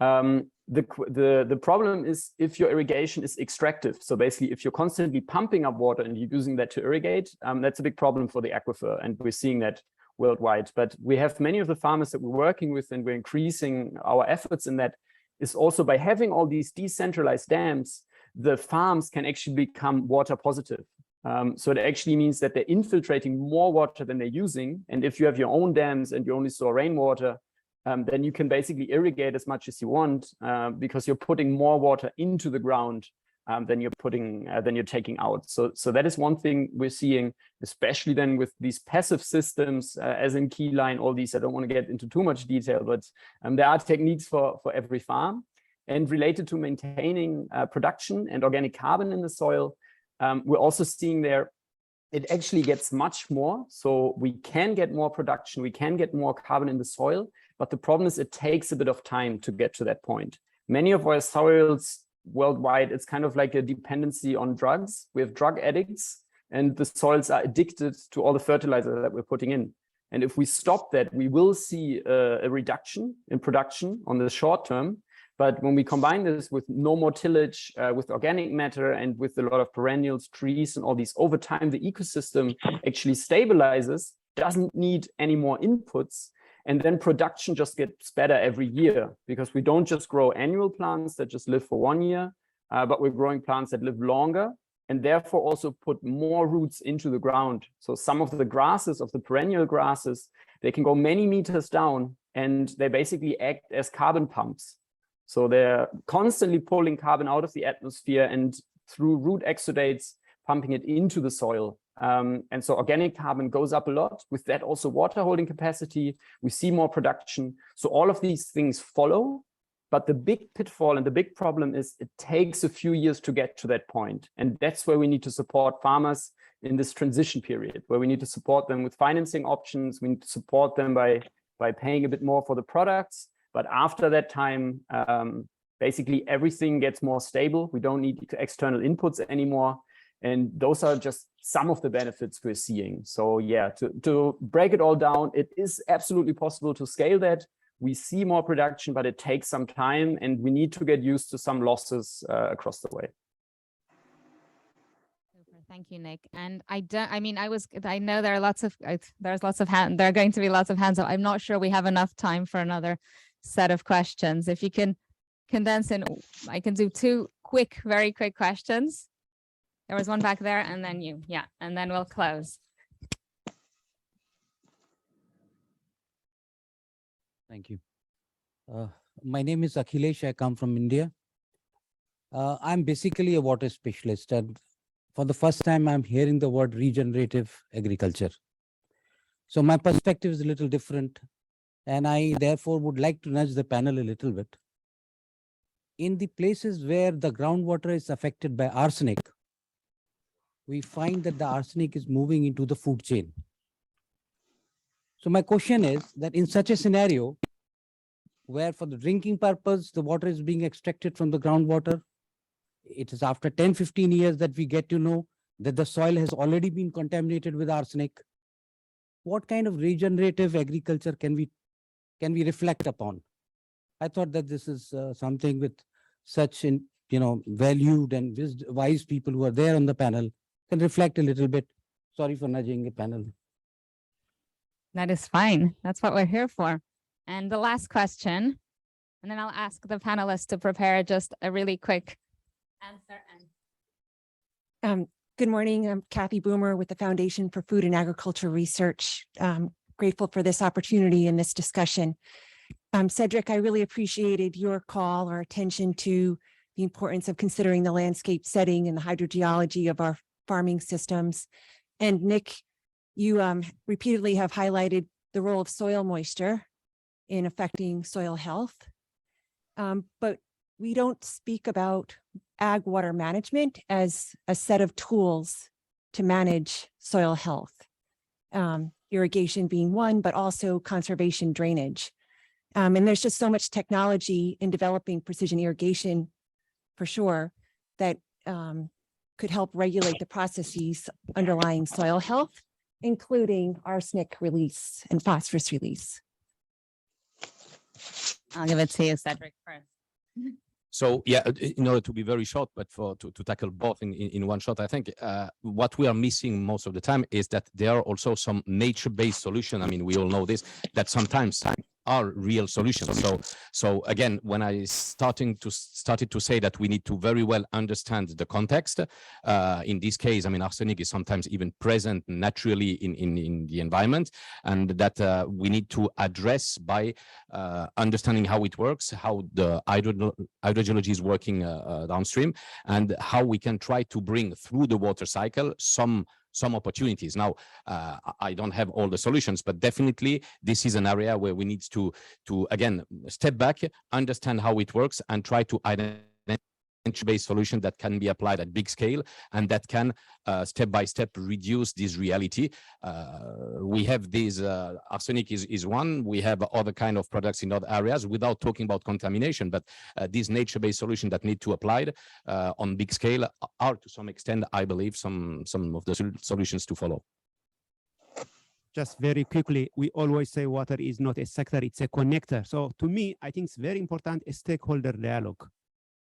The problem is if your irrigation is extractive. So basically, if you're constantly pumping up water and you're using that to irrigate, that's a big problem for the aquifer. And we're seeing that worldwide. But we have many of the farmers that we're working with, and we're increasing our efforts in that, is also by having all these decentralized dams, the farms can actually become water positive. So it actually means that they're infiltrating more water than they're using. And if you have your own dams and you only store rainwater, then you can basically irrigate as much as you want, because you're putting more water into the ground than you're taking out. So that is one thing we're seeing, especially then with these passive systems, as in Keyline, all these. I don't want to get into too much detail, but there are techniques for every farm. And related to maintaining production and organic carbon in the soil, we're also seeing there it actually gets much more. So we can get more production, we can get more carbon in the soil, but the problem is it takes a bit of time to get to that point. Many of our soils worldwide, it's kind of like a dependency on drugs. We have drug addicts, and the soils are addicted to all the fertilizer that we're putting in. And if we stop that, we will see a reduction in production on the short term. But when we combine this with no more tillage, with organic matter, and with a lot of perennials, trees, and all these, over time, the ecosystem actually stabilizes, doesn't need any more inputs. And then production just gets better every year, because we don't just grow annual plants that just live for 1 year, but we're growing plants that live longer, and therefore also put more roots into the ground. So some of the grasses, of the perennial grasses, they can go many meters down, and they basically act as carbon pumps. So they're constantly pulling carbon out of the atmosphere and through root exudates, pumping it into the soil. And so organic carbon goes up a lot. With that also water holding capacity, we see more production. So all of these things follow, but the big pitfall and the big problem is it takes a few years to get to that point. And that's where we need to support farmers in this transition period, where we need to support them with financing options. We need to support them by paying a bit more for the products. But after that time, basically everything gets more stable. We don't need external inputs anymore. And those are just some of the benefits we're seeing. So yeah, to break it all down, it is absolutely possible to scale that. We see more production, but it takes some time, and we need to get used to some losses across the way. Thank you, Nick. And I know there are lots of, there are going to be lots of hands up. I'm not sure we have enough time for another set of questions. If you can condense in, I can do two very quick questions. There was one back there, and then you, yeah, and then we'll close. Thank you. My name is Akhilesh. I come from India. I'm basically a water specialist, and for the first time, I'm hearing the word regenerative agriculture. So my perspective is a little different, and I therefore would like to nudge the panel a little bit. In the places where the groundwater is affected by arsenic, we find that the arsenic is moving into the food chain. So my question is that in such a scenario, where for the drinking purpose, the water is being extracted from the groundwater, it is after 10, 15 years that we get to know that the soil has already been contaminated with arsenic. What kind of regenerative agriculture can we reflect upon? I thought that this is something with such valued and wise people who are there on the panel can reflect a little bit. Sorry for nudging the panel. That is fine. That's what we're here for. And the last question, and then I'll ask the panelists to prepare just a really quick answer. Good morning. I'm Kathy Boomer with the Foundation for Food and Agriculture Research. Grateful for this opportunity in this discussion. Cedric, I really appreciated your call or attention to the importance of considering the landscape setting and the hydrogeology of our farming systems. And Nick, you repeatedly have highlighted the role of soil moisture in affecting soil health. But we don't speak about ag water management as a set of tools to manage soil health. Irrigation being one, but also conservation drainage. And there's just so much technology in developing precision irrigation, for sure, that could help regulate the processes underlying soil health, including arsenic release and phosphorus release. I'll give it to you, Cedric, first. So yeah, in order to be very short, but to tackle both in one shot, I think what we are missing most of the time is that there are also some nature-based solutions. I mean, we all know this, that sometimes are real solutions. So again, when I started to say that we need to very well understand the context, in this case, I mean, arsenic is sometimes even present naturally in the environment, and that we need to address by understanding how it works, how the hydrogeology is working downstream, and how we can try to bring through the water cycle some opportunities. Now, I don't have all the solutions, but definitely this is an area where we need to again, step back, understand how it works, and try to identify based solution that can be applied at big scale and that can step by step reduce this reality. We have these arsenic is one, we have other kind of products in other areas without talking about contamination, but these nature-based solutions that need to apply on big scale are to some extent, I believe, some of the solutions to follow. Just very quickly, we always say water is not a sector, it's a connector. So to me, I think it's very important a stakeholder dialogue.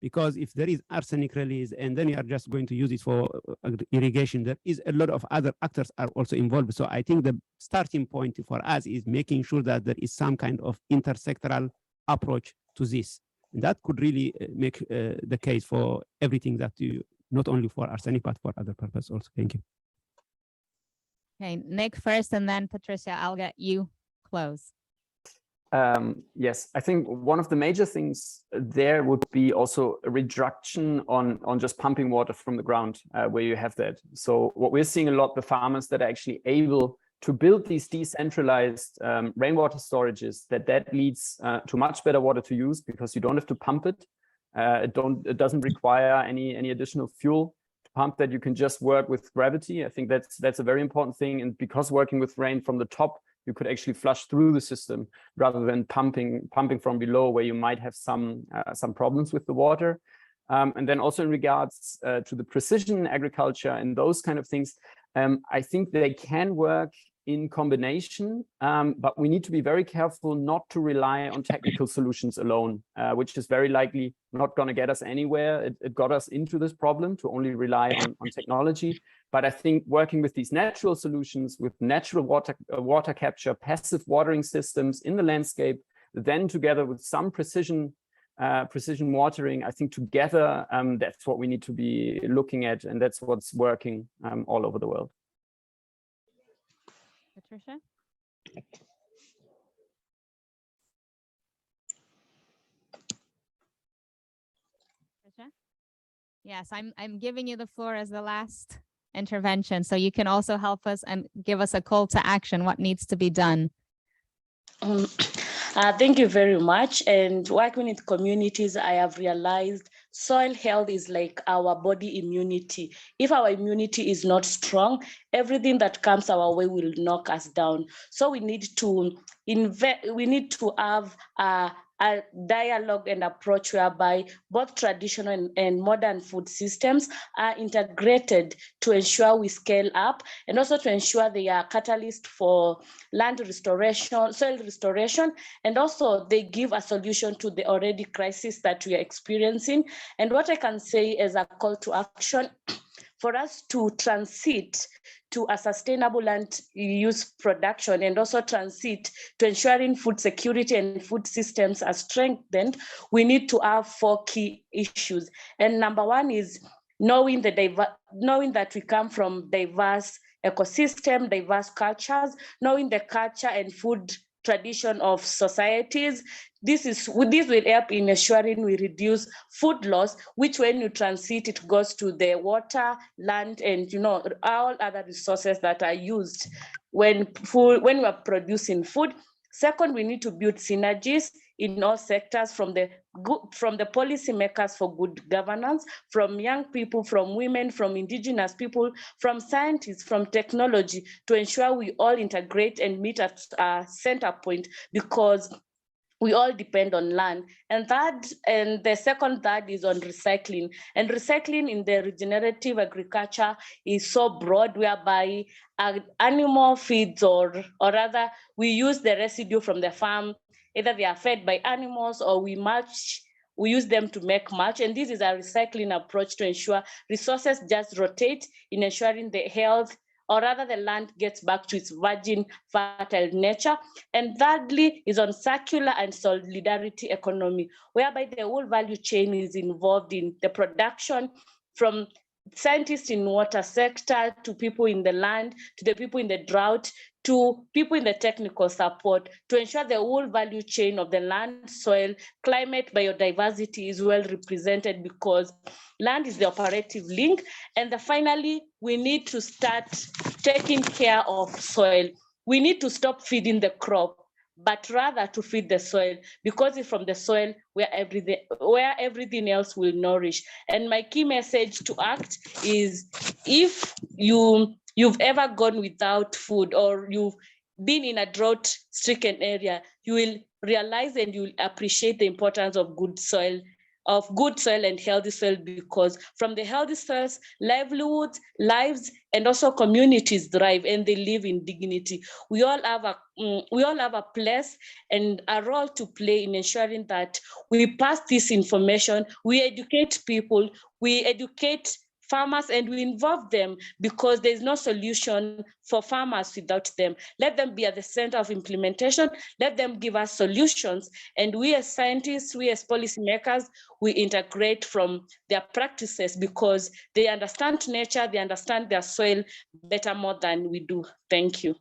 Because if there is arsenic release and then you are just going to use it for irrigation, there is a lot of other actors are also involved. So I think the starting point for us is making sure that there is some kind of intersectoral approach to this. And that could really make the case for everything that you, not only for arsenic, but for other purposes also. Thank you. Okay, Nick first, and then Patricia, I'll get you close. Yes, I think one of the major things there would be also a reduction on just pumping water from the ground where you have that. So what we're seeing a lot, the farmers that are actually able to build these decentralized rainwater storages, that leads to much better water to use because you don't have to pump it. It doesn't require any additional fuel to pump that. You can just work with gravity. I think that's a very important thing. And because working with rain from the top, you could actually flush through the system rather than pumping from below where you might have some problems with the water. And then also in regards to the precision agriculture and those kind of things, I think they can work in combination, but we need to be very careful not to rely on technical solutions alone, which is very likely not going to get us anywhere. It got us into this problem to only rely on technology. But I think working with these natural solutions, with natural water capture, passive watering systems in the landscape, then together with some precision watering, I think together that's what we need to be looking at, and that's what's working all over the world. Patricia? Patricia? Yes, I'm giving you the floor as the last intervention, so you can also help us and give us a call to action. What needs to be done? Thank you very much. And working with communities, I have realized soil health is like our body immunity. If our immunity is not strong, everything that comes our way will knock us down. So we need to have a a dialogue and approach whereby both traditional and modern food systems are integrated to ensure we scale up, and also to ensure they are catalyst for land restoration, soil restoration, and also they give a solution to the already crisis that we are experiencing. And what I can say as a call to action, for us to transit to a sustainable land use production and also transit to ensuring food security and food systems are strengthened, we need to have 4 key issues. And number 1 is knowing that we come from diverse ecosystem, diverse cultures, knowing the culture and food tradition of societies. This will help in ensuring we reduce food loss, which when you transit, it goes to the water, land, and all other resources that are used when we are producing food. Second, we need to build synergies in all sectors, from the policymakers for good governance, from young people, from women, from indigenous people, from scientists, from technology, to ensure we all integrate and meet at a center point, because we all depend on land. And the second third is on recycling. And recycling in the regenerative agriculture is so broad, whereby animal feeds, or rather we use the residue from the farm, either they are fed by animals or we use them to make mulch. And this is a recycling approach to ensure resources just rotate in ensuring the health, or rather the land gets back to its virgin, fertile nature. And thirdly is on circular and solidarity economy, whereby the whole value chain is involved in the production, from scientists in water sector, to people in the land, to the people in the drought, to people in the technical support, to ensure the whole value chain of the land, soil, climate, biodiversity is well represented, because land is the operative link. And finally, we need to start taking care of soil. We need to stop feeding the crop, but rather to feed the soil, because it's from the soil where everything else will nourish. And my key message to act is, if you've ever gone without food, or you've been in a drought-stricken area, you will realize and you will appreciate the importance of good soil and healthy soil, because from the healthy soils, livelihoods, lives, and also communities thrive, and they live in dignity. We all have a place and a role to play in ensuring that we pass this information, we educate people, we educate farmers, and we involve them, because there's no solution for farmers without them. Let them be at the center of implementation. Let them give us solutions. And we as scientists, we as policymakers, we integrate from their practices, because they understand nature, they understand their soil better more than we do. Thank you.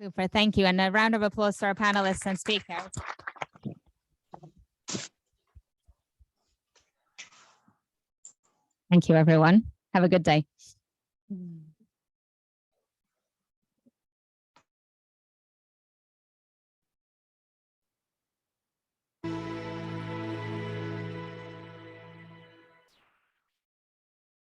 Super, thank you. And a round of applause to our panelists and speakers. Thank you, everyone. Have a good day.